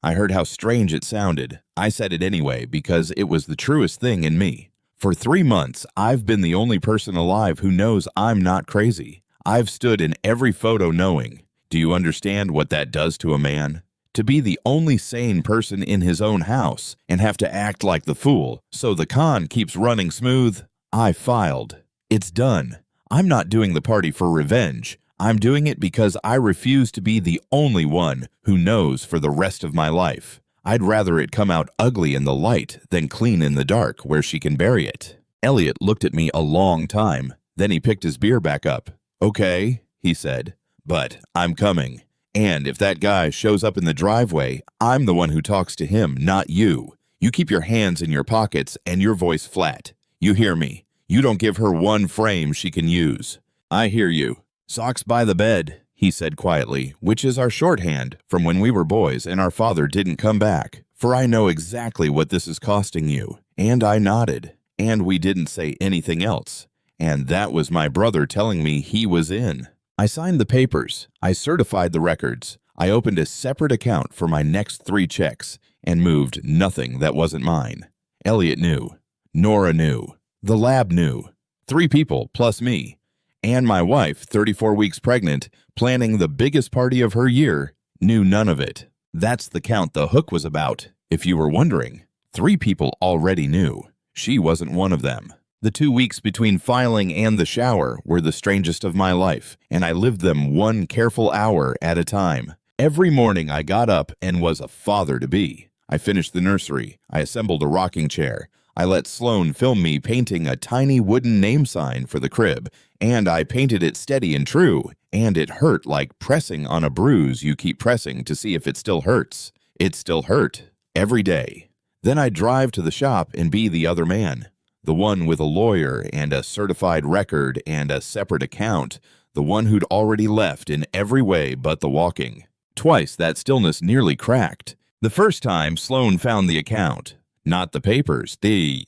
I heard how strange it sounded. I said it anyway because it was the truest thing in me. For 3 months, I've been the only person alive who knows I'm not crazy. I've stood in every photo knowing. Do you understand what that does to a man? To be the only sane person in his own house and have to act like the fool so the con keeps running smooth? I filed. It's done. I'm not doing the party for revenge. I'm doing it because I refuse to be the only one who knows for the rest of my life. I'd rather it come out ugly in the light than clean in the dark where she can bury it. Elliot looked at me a long time. Then he picked his beer back up. "Okay," he said, "but I'm coming. And if that guy shows up in the driveway, I'm the one who talks to him, not you. You keep your hands in your pockets and your voice flat. You hear me? You don't give her one frame she can use." "I hear you." "Socks by the bed," he said quietly, which is our shorthand from when we were boys and our father didn't come back. "For I know exactly what this is costing you." And I nodded. And we didn't say anything else. And that was my brother telling me he was in. I signed the papers. I certified the records. I opened a separate account for my next 3 checks and moved nothing that wasn't mine. Elliot knew. Nora knew. The lab knew. 3 people plus me. And my wife, 34 weeks pregnant, planning the biggest party of her year, knew none of it. That's the count the hook was about, if you were wondering. 3 people already knew. She wasn't one of them. The 2 weeks between filing and the shower were the strangest of my life, and I lived them one careful hour at a time. Every morning I got up and was a father-to-be. I finished the nursery. I assembled a rocking chair. I let Sloan film me painting a tiny wooden name sign for the crib, and I painted it steady and true, and it hurt like pressing on a bruise you keep pressing to see if it still hurts. It still hurt. Every day. Then I'd drive to the shop and be the other man. The one with a lawyer and a certified record and a separate account. The one who'd already left in every way but the walking. Twice that stillness nearly cracked. The first time Sloan found the account. Not the papers, the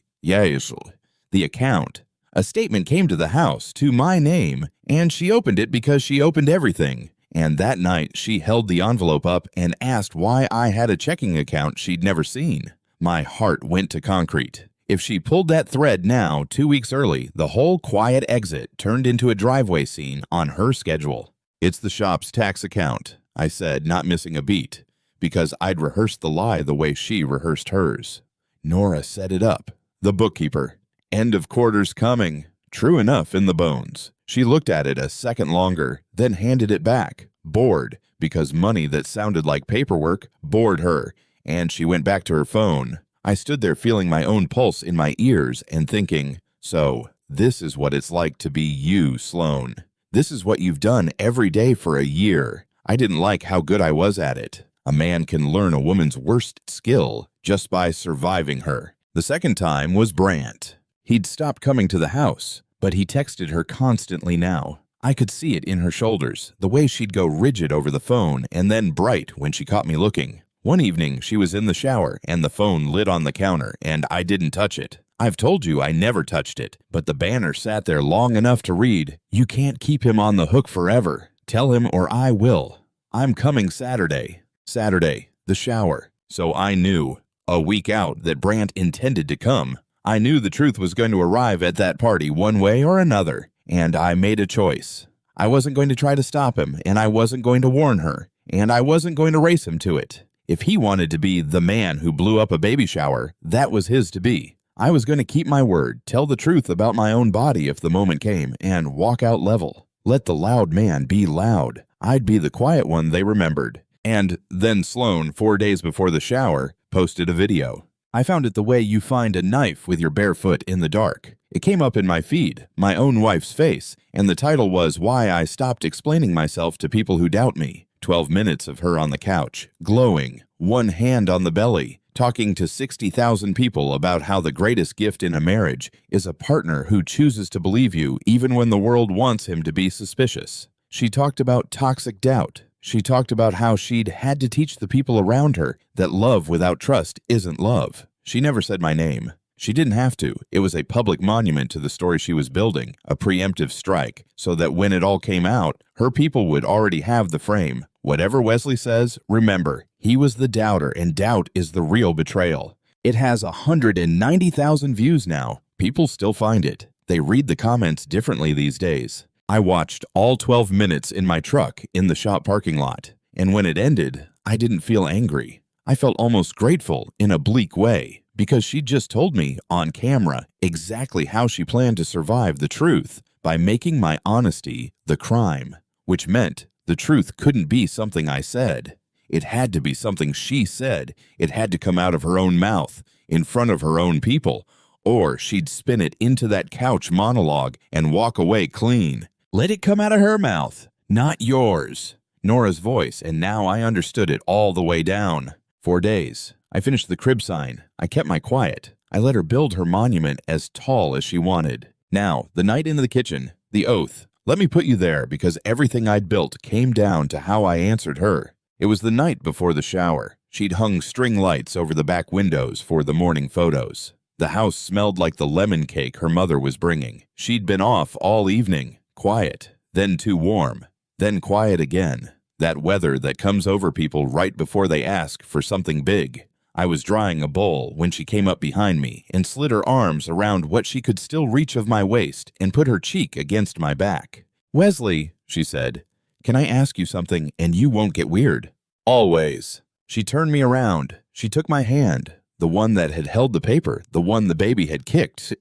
account. A statement came to the house, to my name, and she opened it because she opened everything. And that night she held the envelope up and asked why I had a checking account she'd never seen. My heart went to concrete. If she pulled that thread now, 2 weeks early, the whole quiet exit turned into a driveway scene on her schedule. "It's the shop's tax account," I said, not missing a beat, because I'd rehearsed the lie the way she rehearsed hers. Nora set it up. The bookkeeper. "End of quarter's coming." True enough in the bones. She looked at it a second longer, then handed it back, bored, because money that sounded like paperwork bored her, and she went back to her phone. I stood there feeling my own pulse in my ears and thinking, so this is what it's like to be you, Sloan. This is what you've done every day for a year. I didn't like how good I was at it. A man can learn a woman's worst skill just by surviving her. The second time was Brant. He'd stopped coming to the house, but he texted her constantly now. I could see it in her shoulders, the way she'd go rigid over the phone and then bright when she caught me looking. One evening, she was in the shower and the phone lit on the counter and I didn't touch it. I've told you I never touched it, but the banner sat there long enough to read, "You can't keep him on the hook forever. Tell him or I will. I'm coming Saturday." Saturday, the shower. So I knew, a week out, that Brant intended to come. I knew the truth was going to arrive at that party one way or another, and I made a choice. I wasn't going to try to stop him, and I wasn't going to warn her, and I wasn't going to race him to it. If he wanted to be the man who blew up a baby shower, that was his to be. I was going to keep my word, tell the truth about my own body if the moment came, and walk out level. Let the loud man be loud. I'd be the quiet one they remembered. And then Sloan, 4 days before the shower, posted a video. I found it the way you find a knife with your bare foot in the dark. It came up in my feed, my own wife's face, and the title was Why I Stopped Explaining Myself to People Who Doubt Me. 12 minutes of her on the couch, glowing, one hand on the belly, talking to 60,000 people about how the greatest gift in a marriage is a partner who chooses to believe you even when the world wants him to be suspicious. She talked about toxic doubt. She talked about how she'd had to teach the people around her that love without trust isn't love. She never said my name. She didn't have to. It was a public monument to the story she was building, a preemptive strike, so that when it all came out, her people would already have the frame. Whatever Wesley says, remember, he was the doubter, and doubt is the real betrayal. It has 190,000 views now. People still find it. They read the comments differently these days. I watched all 12 minutes in my truck in the shop parking lot, and when it ended, I didn't feel angry. I felt almost grateful in a bleak way, because she just told me on camera exactly how she planned to survive the truth by making my honesty the crime, which meant the truth couldn't be something I said. It had to be something she said. It had to come out of her own mouth, in front of her own people, or she'd spin it into that couch monologue and walk away clean. Let it come out of her mouth, not yours. Nora's voice, and now I understood it all the way down. 4 days. I finished the crib sign. I kept my quiet. I let her build her monument as tall as she wanted. Now, the night in the kitchen, the oath. Let me put you there because everything I'd built came down to how I answered her. It was the night before the shower. She'd hung string lights over the back windows for the morning photos. The house smelled like the lemon cake her mother was bringing. She'd been off all evening. Quiet, then too warm, then quiet again. That weather that comes over people right before they ask for something big. I was drying a bowl when she came up behind me and slid her arms around what she could still reach of my waist and put her cheek against my back. "Wesley," she said, "can I ask you something and you won't get weird?" "Always." She turned me around. She took my hand, the one that had held the paper, the one the baby had kicked,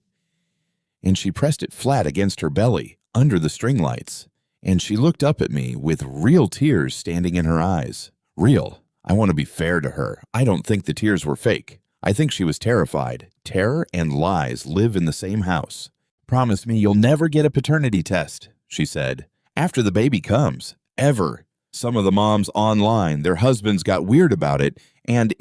and she pressed it flat against her belly, under the string lights, and she looked up at me with real tears standing in her eyes. Real. I want to be fair to her. I don't think the tears were fake. I think she was terrified. Terror and lies live in the same house. "Promise me you'll never get a paternity test," she said, "after the baby comes. Ever. Some of the moms online, their husbands got weird about it, and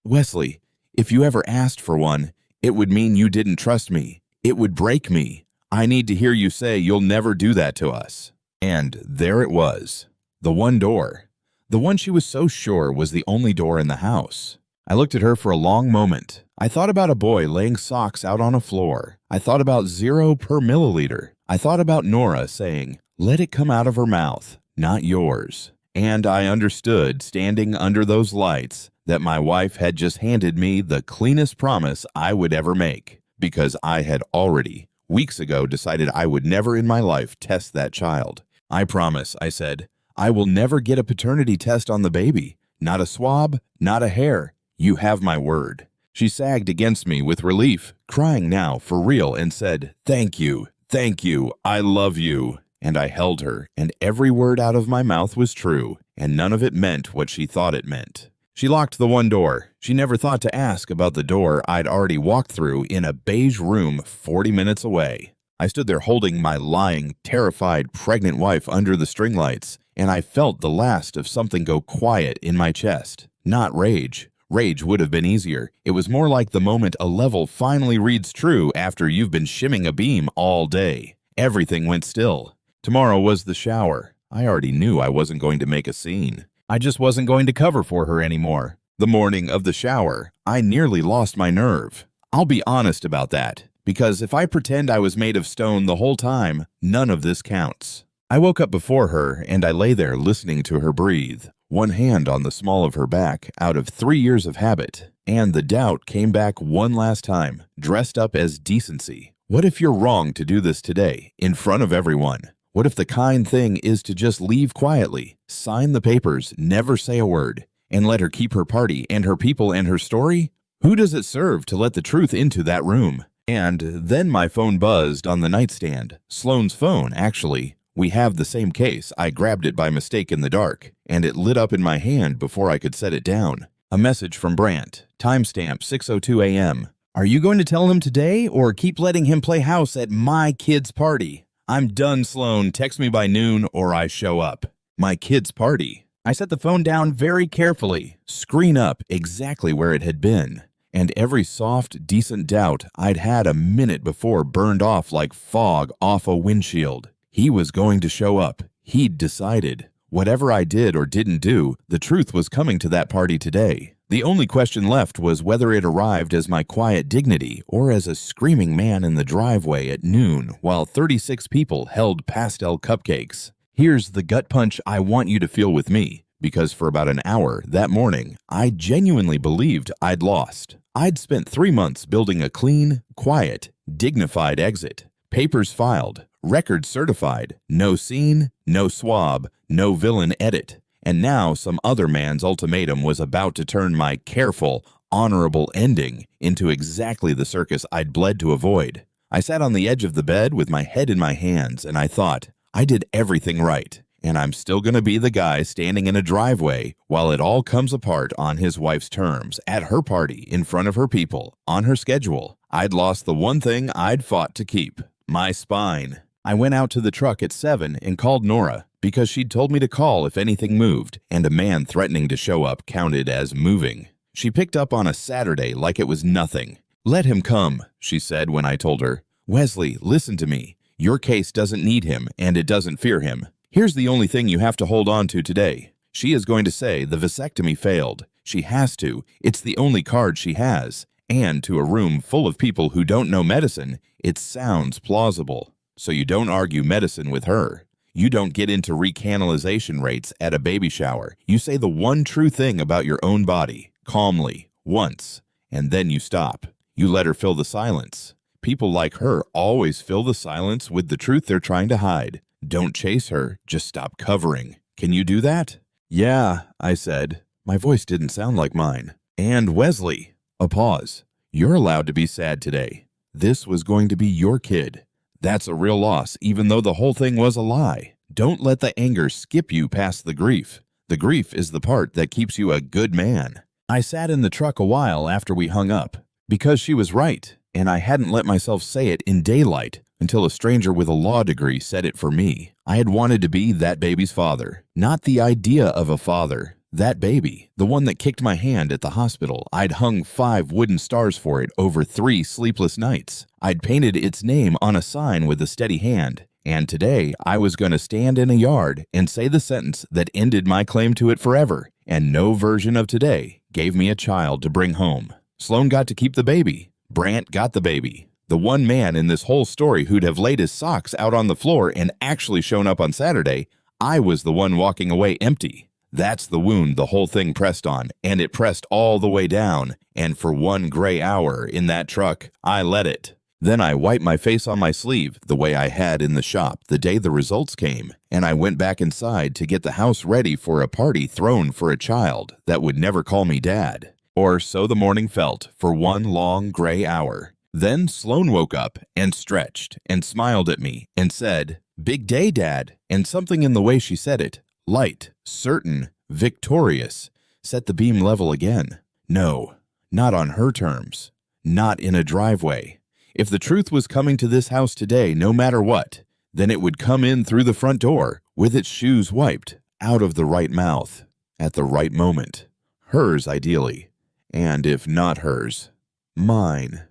Wesley, if you ever asked for one, it would mean you didn't trust me. It would break me. I need to hear you say you'll never do that to us." And there it was. The one door. The one she was so sure was the only door in the house. I looked at her for a long moment. I thought about a boy laying socks out on a floor. I thought about 0 per milliliter. I thought about Nora saying, "Let it come out of her mouth, not yours." And I understood, standing under those lights, that my wife had just handed me the cleanest promise I would ever make, because I had already, weeks ago, decided I would never in my life test that child. "I promise," I said, "I will never get a paternity test on the baby. Not a swab, not a hair. You have my word." She sagged against me with relief, crying now for real, and said, thank you, I love you." And I held her, and every word out of my mouth was true, and none of it meant what she thought it meant. She locked the one door. She never thought to ask about the door I'd already walked through in a beige room 40 minutes away. I stood there holding my lying, terrified, pregnant wife under the string lights, and I felt the last of something go quiet in my chest. Not rage. Rage would have been easier. It was more like the moment a level finally reads true after you've been shimming a beam all day. Everything went still. Tomorrow was the shower. I already knew I wasn't going to make a scene. I just wasn't going to cover for her anymore. The morning of the shower, I nearly lost my nerve. I'll be honest about that, because if I pretend I was made of stone the whole time, none of this counts. I woke up before her, and I lay there listening to her breathe, one hand on the small of her back out of 3 years of habit, and the doubt came back one last time, dressed up as decency. What if you're wrong to do this today, in front of everyone? What if the kind thing is to just leave quietly, sign the papers, never say a word, and let her keep her party and her people and her story? Who does it serve to let the truth into that room? And then my phone buzzed on the nightstand. Sloane's phone, actually. We have the same case. I grabbed it by mistake in the dark, and it lit up in my hand before I could set it down. A message from Brant. Timestamp 6:02 a.m. Are you going to tell him today or keep letting him play house at my kid's party? I'm done, Sloane. Text me by noon or I show up. My kid's party. I set the phone down very carefully, screen up exactly where it had been. And every soft, decent doubt I'd had a minute before burned off like fog off a windshield. He was going to show up. He'd decided. Whatever I did or didn't do, the truth was coming to that party today. The only question left was whether it arrived as my quiet dignity or as a screaming man in the driveway at noon while 36 people held pastel cupcakes. Here's the gut punch I want you to feel with me, because for about an hour that morning, I genuinely believed I'd lost. I'd spent 3 months building a clean, quiet, dignified exit. Papers filed, records certified, no scene, no swab, no villain edit. And now some other man's ultimatum was about to turn my careful, honorable ending into exactly the circus I'd bled to avoid. I sat on the edge of the bed with my head in my hands, and I thought, I did everything right, and I'm still going to be the guy standing in a driveway while it all comes apart on his wife's terms, at her party, in front of her people, on her schedule. I'd lost the one thing I'd fought to keep, my spine. I went out to the truck at 7 and called Nora, because she'd told me to call if anything moved, and a man threatening to show up counted as moving. She picked up on a Saturday like it was nothing. Let him come, she said when I told her. Wesley, listen to me. Your case doesn't need him, and it doesn't fear him. Here's the only thing you have to hold on to today. She is going to say the vasectomy failed. She has to. It's the only card she has. And to a room full of people who don't know medicine, it sounds plausible. So you don't argue medicine with her. You don't get into recanalization rates at a baby shower. You say the one true thing about your own body, calmly, once, and then you stop. You let her fill the silence. People like her always fill the silence with the truth they're trying to hide. Don't chase her, just stop covering. Can you do that? Yeah, I said. My voice didn't sound like mine. And Wesley. A pause. You're allowed to be sad today. This was going to be your kid. That's a real loss, even though the whole thing was a lie. Don't let the anger skip you past the grief. The grief is the part that keeps you a good man. I sat in the truck a while after we hung up, because she was right, and I hadn't let myself say it in daylight until a stranger with a law degree said it for me. I had wanted to be that baby's father, not the idea of a father. That baby, the one that kicked my hand at the hospital, I'd hung 5 wooden stars for it over 3 sleepless nights. I'd painted its name on a sign with a steady hand. And today, I was going to stand in a yard and say the sentence that ended my claim to it forever. And no version of today gave me a child to bring home. Sloane got to keep the baby. Brant got the baby. The one man in this whole story who'd have laid his socks out on the floor and actually shown up on Saturday, I was the one walking away empty. That's the wound the whole thing pressed on, and it pressed all the way down, and for 1 gray hour in that truck, I let it. Then I wiped my face on my sleeve, the way I had in the shop the day the results came, and I went back inside to get the house ready for a party thrown for a child that would never call me Dad. Or so the morning felt for 1 long gray hour. Then Sloane woke up and stretched and smiled at me and said, "Big day, Dad," and something in the way she said it, light, certain, victorious, set the beam level again. No, not on her terms. Not in a driveway. If the truth was coming to this house today, no matter what, then it would come in through the front door, with its shoes wiped, out of the right mouth, at the right moment. Hers, ideally. And if not hers, mine.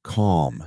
Calm.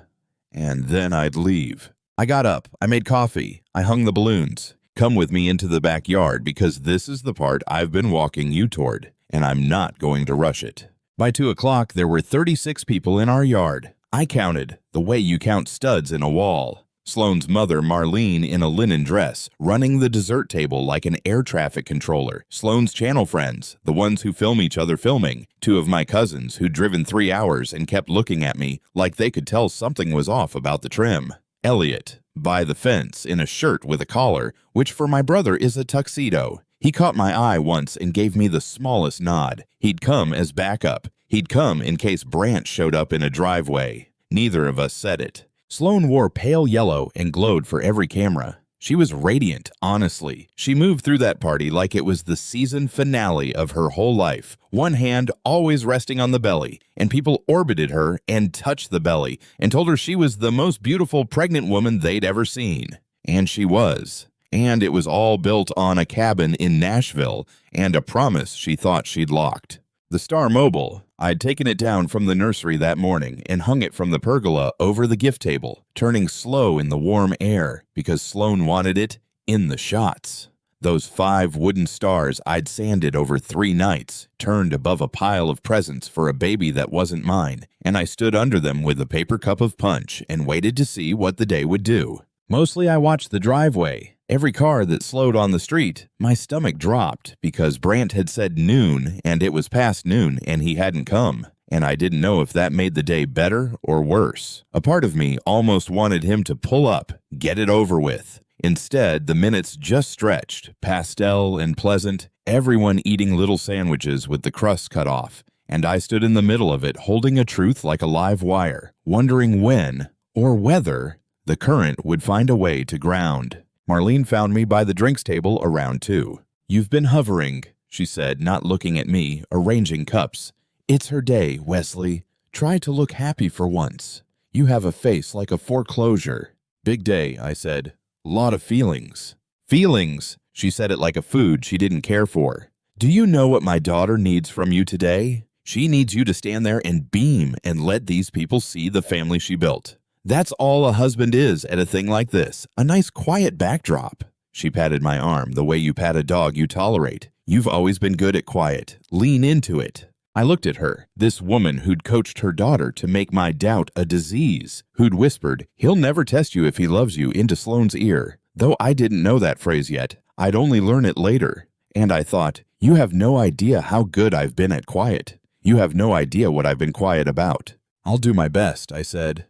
And then I'd leave. I got up. I made coffee. I hung the balloons. Come with me into the backyard because this is the part I've been walking you toward, and I'm not going to rush it. By 2 o'clock, there were 36 people in our yard. I counted, the way you count studs in a wall. Sloane's mother, Marlene, in a linen dress, running the dessert table like an air traffic controller. Sloane's channel friends, the ones who film each other filming. 2 of my cousins who'd driven 3 hours and kept looking at me like they could tell something was off about the trim. Elliot, by the fence, in a shirt with a collar, which for my brother is a tuxedo. He caught my eye once and gave me the smallest nod. He'd come as backup. He'd come in case Brant showed up in a driveway. Neither of us said it. Sloane wore pale yellow and glowed for every camera. She was radiant, honestly. She moved through that party like it was the season finale of her whole life, one hand always resting on the belly, and people orbited her and touched the belly and told her she was the most beautiful pregnant woman they'd ever seen. And she was. And it was all built on a cabin in Nashville and a promise she thought she'd locked. The Star Mobile. I'd taken it down from the nursery that morning and hung it from the pergola over the gift table, turning slow in the warm air because Sloane wanted it in the shots. Those 5 wooden stars I'd sanded over 3 nights turned above a pile of presents for a baby that wasn't mine, and I stood under them with a paper cup of punch and waited to see what the day would do. Mostly I watched the driveway. Every car that slowed on the street, my stomach dropped because Brant had said noon and it was past noon and he hadn't come. And I didn't know if that made the day better or worse. A part of me almost wanted him to pull up, get it over with. Instead, the minutes just stretched, pastel and pleasant, everyone eating little sandwiches with the crust cut off. And I stood in the middle of it holding a truth like a live wire, wondering when, or whether, the current would find a way to ground. Marlene found me by the drinks table around 2. "You've been hovering," she said, not looking at me, arranging cups. "It's her day, Wesley. Try to look happy for once. You have a face like a foreclosure." "Big day," I said. "Lot of feelings." "Feelings?" She said it like a food she didn't care for. "Do you know what my daughter needs from you today? She needs you to stand there and beam and let these people see the family she built. That's all a husband is at a thing like this, a nice quiet backdrop." She patted my arm the way you pat a dog you tolerate. "You've always been good at quiet. Lean into it." I looked at her, this woman who'd coached her daughter to make my doubt a disease, who'd whispered, "He'll never test you if he loves you," into Sloane's ear. Though I didn't know that phrase yet, I'd only learn it later. And I thought, you have no idea how good I've been at quiet. You have no idea what I've been quiet about. "I'll do my best," I said.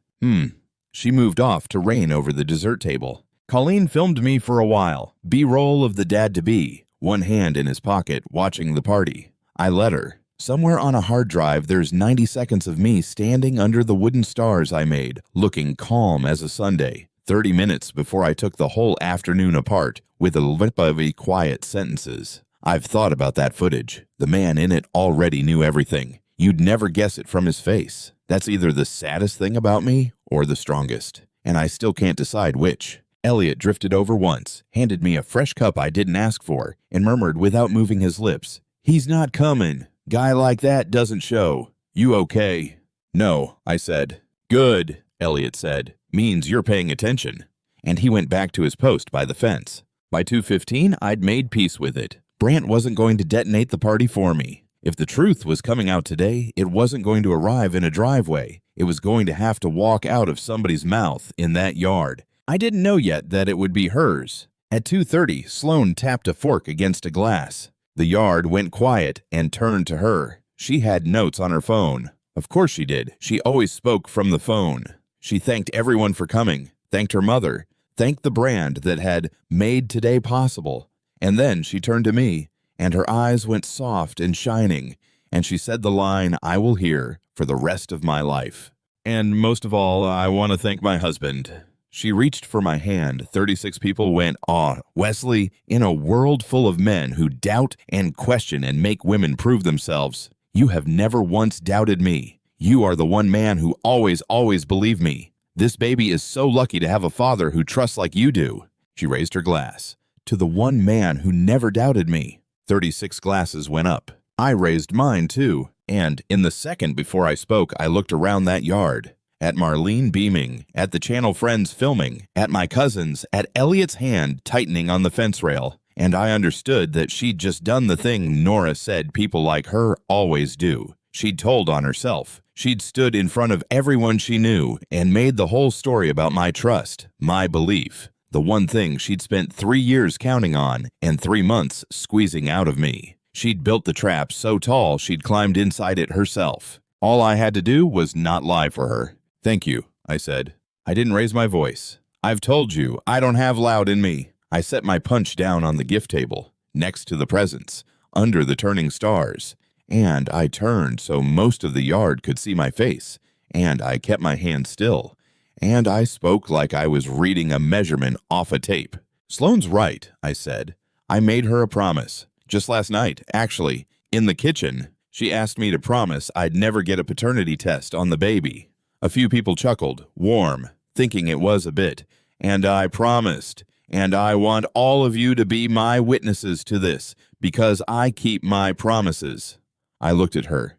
She moved off to reign over the dessert table. Colleen filmed me for a while, B-roll of the dad-to-be, one hand in his pocket, watching the party. I let her. Somewhere on a hard drive, there's 90 seconds of me standing under the wooden stars I made, looking calm as a Sunday, 30 minutes before I took the whole afternoon apart with a lip of quiet sentences. I've thought about that footage. The man in it already knew everything. You'd never guess it from his face. That's either the saddest thing about me or the strongest, and I still can't decide which. Elliot drifted over once, handed me a fresh cup I didn't ask for, and murmured without moving his lips, "He's not coming. Guy like that doesn't show. You okay?" "No," I said. "Good," Elliot said. "Means you're paying attention." And he went back to his post by the fence. By 2:15, I'd made peace with it. Brant wasn't going to detonate the party for me. If the truth was coming out today, it wasn't going to arrive in a driveway. It was going to have to walk out of somebody's mouth in that yard. I didn't know yet that it would be hers. At 2:30, Sloane tapped a fork against a glass. The yard went quiet and turned to her. She had notes on her phone. Of course she did. She always spoke from the phone. She thanked everyone for coming, thanked her mother, thanked the brand that had made today possible. And then she turned to me, and her eyes went soft and shining, and she said the line I will hear for the rest of my life. "And most of all, I want to thank my husband." She reached for my hand. 36 people went, "Aw, Wesley, in a world full of men who doubt and question and make women prove themselves, you have never once doubted me. You are the one man who always believed me. This baby is so lucky to have a father who trusts like you do." She raised her glass. "To the one man who never doubted me." 36 glasses went up. I raised mine too, and in the second before I spoke, I looked around that yard. At Marlene beaming, at the channel friends filming, at my cousins, at Elliot's hand tightening on the fence rail, and I understood that she'd just done the thing Nora said people like her always do. She'd told on herself. She'd stood in front of everyone she knew and made the whole story about my trust, my belief, the one thing she'd spent 3 years counting on and 3 months squeezing out of me. She'd built the trap so tall she'd climbed inside it herself. All I had to do was not lie for her. "Thank you," I said. I didn't raise my voice. "I've told you, I don't have loud in me." I set my punch down on the gift table, next to the presents, under the turning stars, and I turned so most of the yard could see my face, and I kept my hand still, and I spoke like I was reading a measurement off a tape. "Sloane's right," I said. "I made her a promise. Just last night, actually, in the kitchen. She asked me to promise I'd never get a paternity test on the baby." A few people chuckled, warm, thinking it was a bit. "And I promised. And I want all of you to be my witnesses to this, because I keep my promises." I looked at her.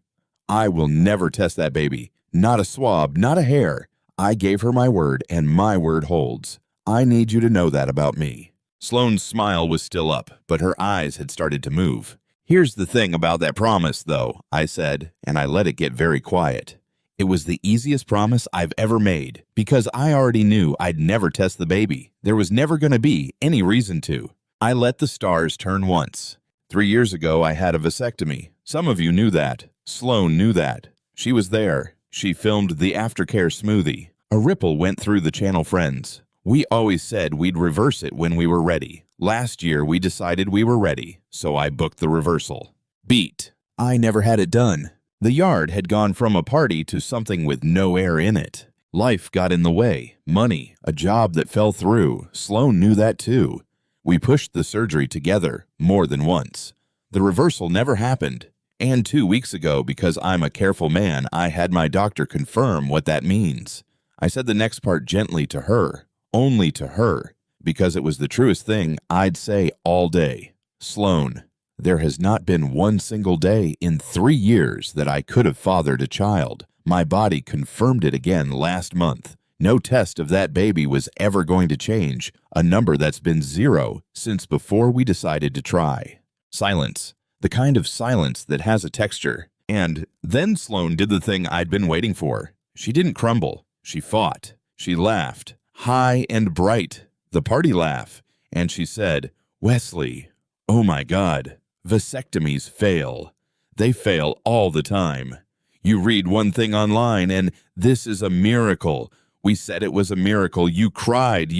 "I will never test that baby. Not a swab, not a hair. I gave her my word, and my word holds. I need you to know that about me." Sloane's smile was still up, but her eyes had started to move. "Here's the thing about that promise, though," I said, and I let it get very quiet. It was the easiest promise I've ever made, because I already knew I'd never test the baby. There was never going to be any reason to. I let the stars turn once. 3 years ago, I had a vasectomy. Some of you knew that. Sloane knew that. She was there. She filmed the aftercare smoothie. A ripple went through the channel friends. We always said we'd reverse it when we were ready. Last year, we decided we were ready, so I booked the reversal. Beat. I never had it done. The yard had gone from a party to something with no air in it. Life got in the way. Money, a job that fell through. Sloane knew that too. We pushed the surgery together more than once. The reversal never happened. And 2 weeks ago, because I'm a careful man, I had my doctor confirm what that means. I said the next part gently to her, only to her, because it was the truest thing I'd say all day. "Sloane, there has not been one single day in 3 years that I could have fathered a child. My body confirmed it again last month. No test of that baby was ever going to change, a number that's been 0 since before we decided to try." Silence. The kind of silence that has a texture. And then Sloane did the thing I'd been waiting for. She didn't crumble. She fought. She laughed. High and bright. The party laugh. And she said, "Wesley, oh my God. Vasectomies fail. They fail all the time. You read one thing online and this is a miracle. We said it was a miracle. You cried.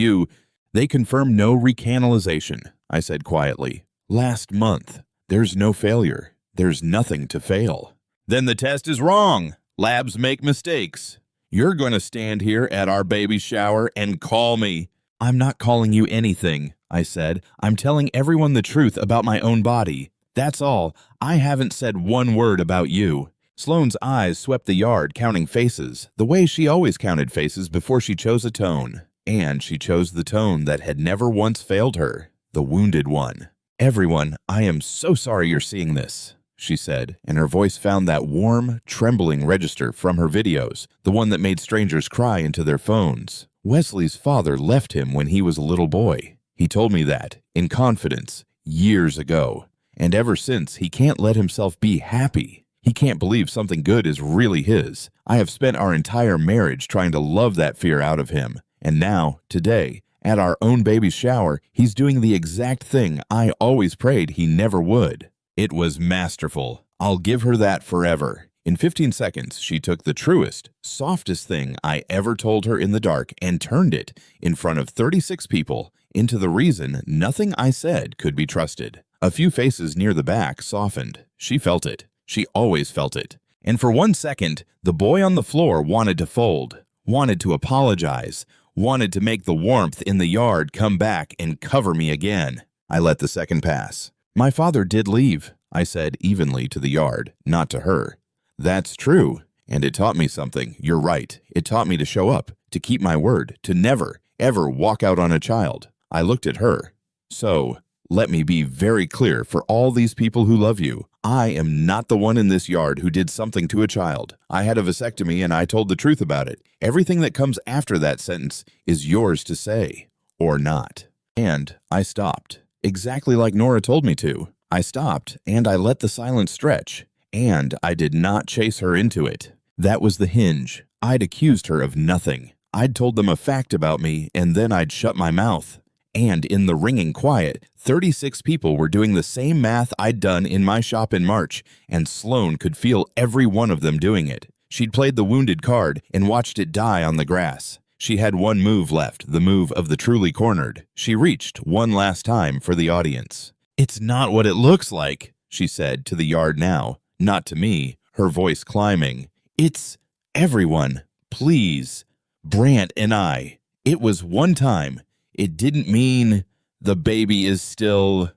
They confirmed no recanalization," I said quietly. "Last month. There's no failure. There's nothing to fail." "Then the test is wrong. Labs make mistakes. You're going to stand here at our baby shower and call me." "I'm not calling you anything," I said. "I'm telling everyone the truth about my own body. That's all. I haven't said one word about you." Sloane's eyes swept the yard, counting faces, the way she always counted faces before she chose a tone. And she chose the tone that had never once failed her, the wounded one. "Everyone, I am so sorry you're seeing this," she said, and her voice found that warm, trembling register from her videos, the one that made strangers cry into their phones. "Wesley's father left him when he was a little boy. He told me that, in confidence, years ago. And ever since, he can't let himself be happy. He can't believe something good is really his. I have spent our entire marriage trying to love that fear out of him. And now, today, at our own baby's shower, he's doing the exact thing I always prayed he never would." It was masterful. I'll give her that forever. In 15 seconds, she took the truest, softest thing I ever told her in the dark and turned it, in front of 36 people, into the reason nothing I said could be trusted. A few faces near the back softened. She felt it. She always felt it. And for 1 second, the boy on the floor wanted to fold, wanted to apologize, wanted to make the warmth in the yard come back and cover me again. I let the second pass. "My father did leave," I said evenly to the yard, not to her. "That's true, and it taught me something. You're right. It taught me to show up, to keep my word, to never, ever walk out on a child." I looked at her. "So, let me be very clear for all these people who love you. I am not the one in this yard who did something to a child. I had a vasectomy and I told the truth about it. Everything that comes after that sentence is yours to say, or not." And I stopped, exactly like Nora told me to. I stopped, and I let the silence stretch, and I did not chase her into it. That was the hinge. I'd accused her of nothing. I'd told them a fact about me, and then I'd shut my mouth. And in the ringing quiet, 36 people were doing the same math I'd done in my shop in March, and Sloane could feel every one of them doing it. She'd played the wounded card and watched it die on the grass. She had one move left, the move of the truly cornered. She reached one last time for the audience. "It's not what it looks like," she said to the yard now. Not to me, her voice climbing. It's everyone, please. Brant and I. It was one time. It didn't mean the baby is still.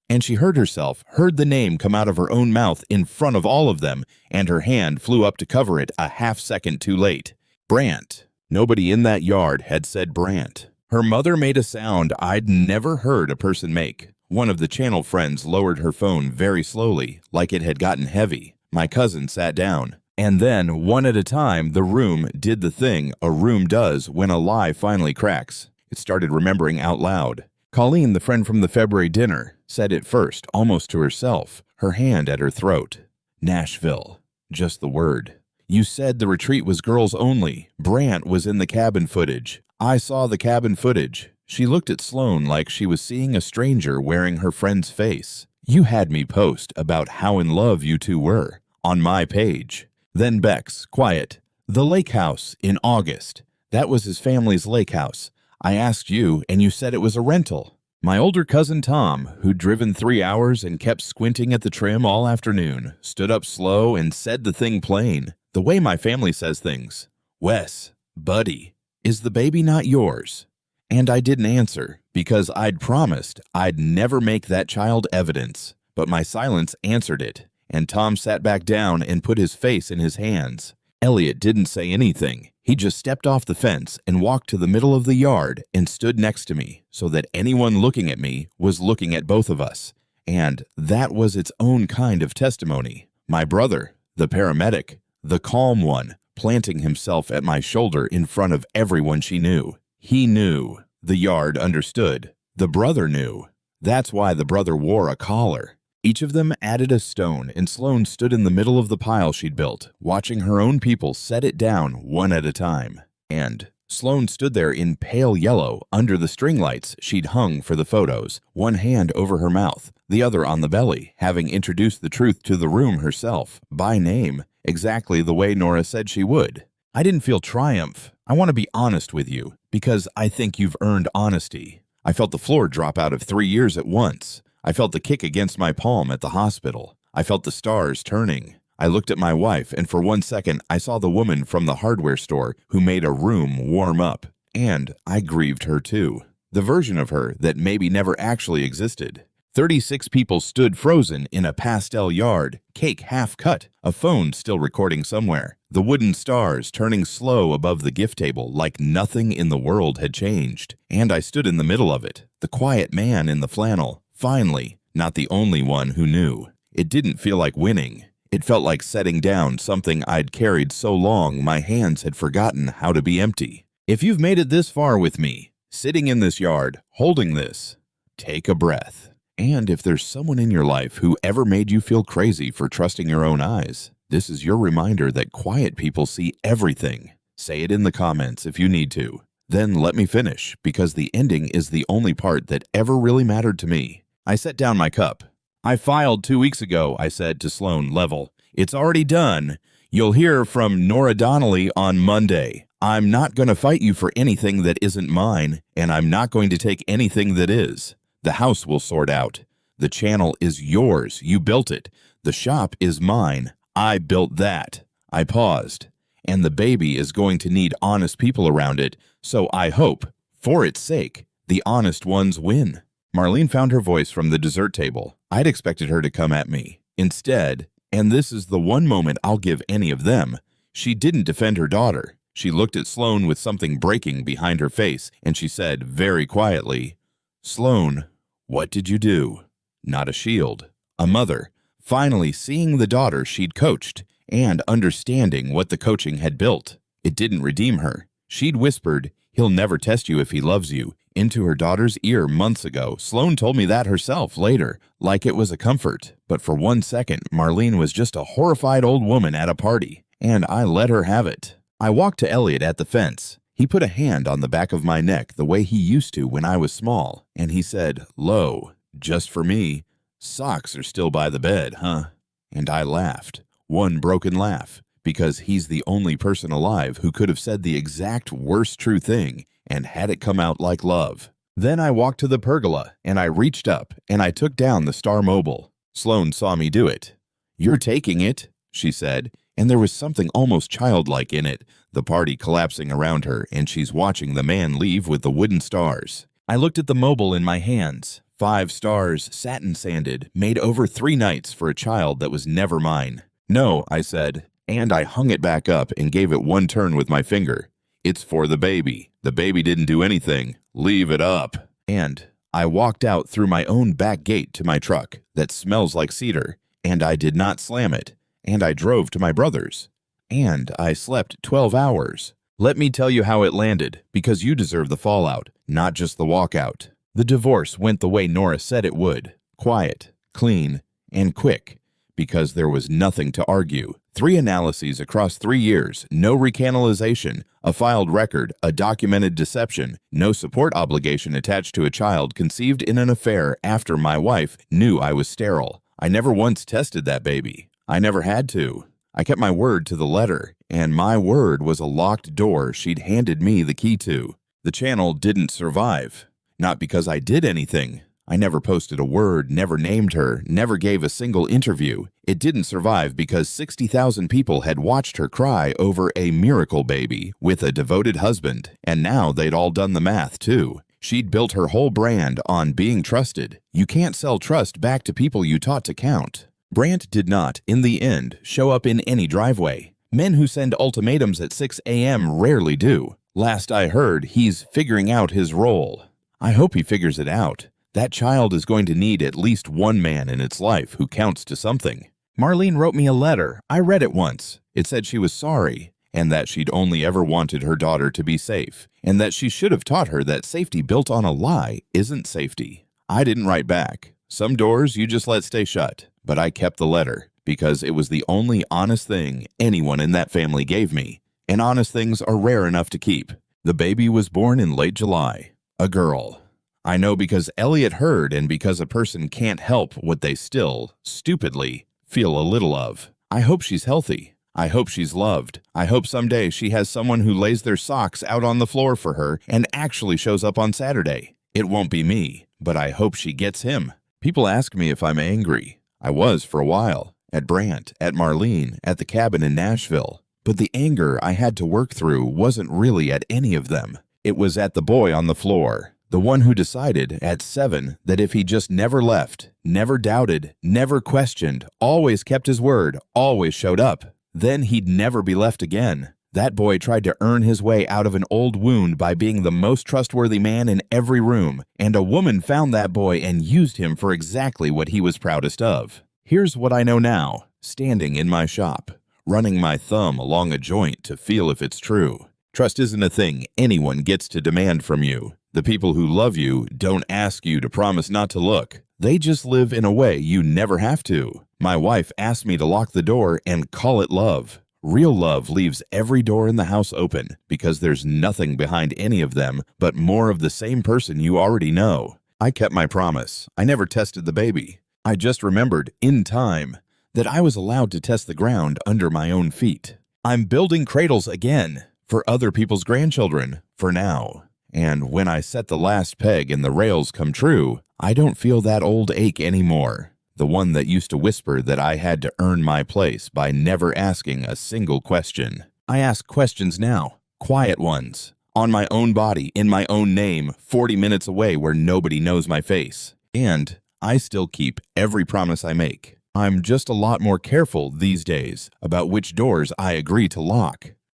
And she heard the name come out of her own mouth in front of all of them, and her hand flew up to cover it a half second too late. Brant. Nobody in that yard had said Brant. Her mother made a sound I'd never heard a person make. One of the channel friends lowered her phone very slowly, like it had gotten heavy. My cousin sat down. And then, one at a time, the room did the thing a room does when a lie finally cracks. It started remembering out loud. Colleen, the friend from the February dinner, said it first, almost to herself, her hand at her throat. Nashville. Just the word. You said the retreat was girls only. Brant was in the cabin footage. I saw the cabin footage. She looked at Sloan like she was seeing a stranger wearing her friend's face. You had me post about how in love you two were on my page. Then Bex, quiet. The lake house in August. That was his family's lake house. I asked you, and you said it was a rental. My older cousin Tom, who'd driven 3 hours and kept squinting at the trim all afternoon, stood up slow and said the thing plain, the way my family says things. Wes, buddy, is the baby not yours? And I didn't answer, because I'd promised I'd never make that child evidence. But my silence answered it, and Tom sat back down and put his face in his hands. Elliot didn't say anything. He just stepped off the fence and walked to the middle of the yard and stood next to me so that anyone looking at me was looking at both of us. And that was its own kind of testimony. My brother, the paramedic, the calm one, planting himself at my shoulder in front of everyone she knew. He knew. The yard understood. The brother knew. That's why the brother wore a collar. Each of them added a stone, and Sloan stood in the middle of the pile she'd built, watching her own people set it down one at a time. And Sloan stood there in pale yellow under the string lights she'd hung for the photos, one hand over her mouth, the other on the belly, having introduced the truth to the room herself, by name, exactly the way Nora said she would. I didn't feel triumph. I want to be honest with you, because I think you've earned honesty. I felt the floor drop out of 3 years at once. I felt the kick against my palm at the hospital. I felt the stars turning. I looked at my wife, and for 1 second, I saw the woman from the hardware store who made a room warm up. And I grieved her too. The version of her that maybe never actually existed. 36 people stood frozen in a pastel yard, cake half cut, a phone still recording somewhere. The wooden stars turning slow above the gift table like nothing in the world had changed. And I stood in the middle of it, the quiet man in the flannel. Finally, not the only one who knew. It didn't feel like winning. It felt like setting down something I'd carried so long my hands had forgotten how to be empty. If you've made it this far with me, sitting in this yard, holding this, take a breath. And if there's someone in your life who ever made you feel crazy for trusting your own eyes, this is your reminder that quiet people see everything. Say it in the comments if you need to. Then let me finish, because the ending is the only part that ever really mattered to me. I set down my cup. I filed 2 weeks ago, I said to Sloan level. It's already done. You'll hear from Nora Donnelly on Monday. I'm not going to fight you for anything that isn't mine, and I'm not going to take anything that is. The house will sort out. The channel is yours. You built it. The shop is mine. I built that. I paused. And the baby is going to need honest people around it, so I hope, for its sake, the honest ones win. Marlene found her voice from the dessert table. I'd expected her to come at me. Instead, and this is the one moment I'll give any of them, she didn't defend her daughter. She looked at Sloan with something breaking behind her face, and she said very quietly, Sloan, what did you do? Not a shield. A mother, finally seeing the daughter she'd coached and understanding what the coaching had built. It didn't redeem her. She'd whispered, he'll never test you if he loves you, into her daughter's ear months ago. Sloan told me that herself later, like it was a comfort. But for 1 second, Marlene was just a horrified old woman at a party, and I let her have it. I walked to Elliot at the fence. He put a hand on the back of my neck the way he used to when I was small, and he said, low, just for me, socks are still by the bed, huh? And I laughed, one broken laugh, because he's the only person alive who could have said the exact worst true thing and had it come out like love. Then I walked to the pergola, and I reached up, and I took down the Star Mobile. Sloan saw me do it. "You're taking it," she said, and there was something almost childlike in it, the party collapsing around her, and she's watching the man leave with the wooden stars. I looked at the mobile in my hands. 5 stars, satin sanded, made over 3 nights for a child that was never mine. "No," I said, and I hung it back up and gave it one turn with my finger. "It's for the baby. The baby didn't do anything. Leave it up." And I walked out through my own back gate to my truck that smells like cedar, and I did not slam it, and I drove to my brother's, and I slept 12 hours. Let me tell you how it landed, because you deserve the fallout, not just the walkout. The divorce went the way Nora said it would, quiet, clean, and quick, because there was nothing to argue. 3 analyses across 3 years, no recanalization, a filed record, a documented deception, no support obligation attached to a child conceived in an affair after my wife knew I was sterile. I never once tested that baby. I never had to. I kept my word to the letter, and my word was a locked door she'd handed me the key to. The channel didn't survive. Not because I did anything. I never posted a word, never named her, never gave a single interview. It didn't survive because 60,000 people had watched her cry over a miracle baby with a devoted husband, and now they'd all done the math too. She'd built her whole brand on being trusted. You can't sell trust back to people you taught to count. Brant did not, in the end, show up in any driveway. Men who send ultimatums at 6 a.m. rarely do. Last I heard, he's figuring out his role. I hope he figures it out. That child is going to need at least one man in its life who counts to something. Marlene wrote me a letter. I read it once. It said she was sorry, and that she'd only ever wanted her daughter to be safe, and that she should have taught her that safety built on a lie isn't safety. I didn't write back. Some doors you just let stay shut, but I kept the letter because it was the only honest thing anyone in that family gave me, and honest things are rare enough to keep. The baby was born in late July. A girl. I know because Elliot heard and because a person can't help what they still, stupidly, feel a little of. I hope she's healthy. I hope she's loved. I hope someday she has someone who lays their socks out on the floor for her and actually shows up on Saturday. It won't be me, but I hope she gets him. People ask me if I'm angry. I was for a while. At Brant, at Marlene, at the cabin in Nashville. But the anger I had to work through wasn't really at any of them. It was at the boy on the floor, the one who decided at 7 that if he just never left, never doubted, never questioned, always kept his word, always showed up, then he'd never be left again. That boy tried to earn his way out of an old wound by being the most trustworthy man in every room, and a woman found that boy and used him for exactly what he was proudest of. Here's what I know now, standing in my shop, running my thumb along a joint to feel if it's true. Trust isn't a thing anyone gets to demand from you. The people who love you don't ask you to promise not to look. They just live in a way you never have to. My wife asked me to lock the door and call it love. Real love leaves every door in the house open because there's nothing behind any of them but more of the same person you already know. I kept my promise. I never tested the baby. I just remembered, in time, that I was allowed to test the ground under my own feet. I'm building cradles again. For other people's grandchildren, for now. And when I set the last peg and the rails come true, I don't feel that old ache anymore. The one that used to whisper that I had to earn my place by never asking a single question. I ask questions now, quiet ones, on my own body, in my own name, 40 minutes away where nobody knows my face. And I still keep every promise I make. I'm just a lot more careful these days about which doors I agree to lock.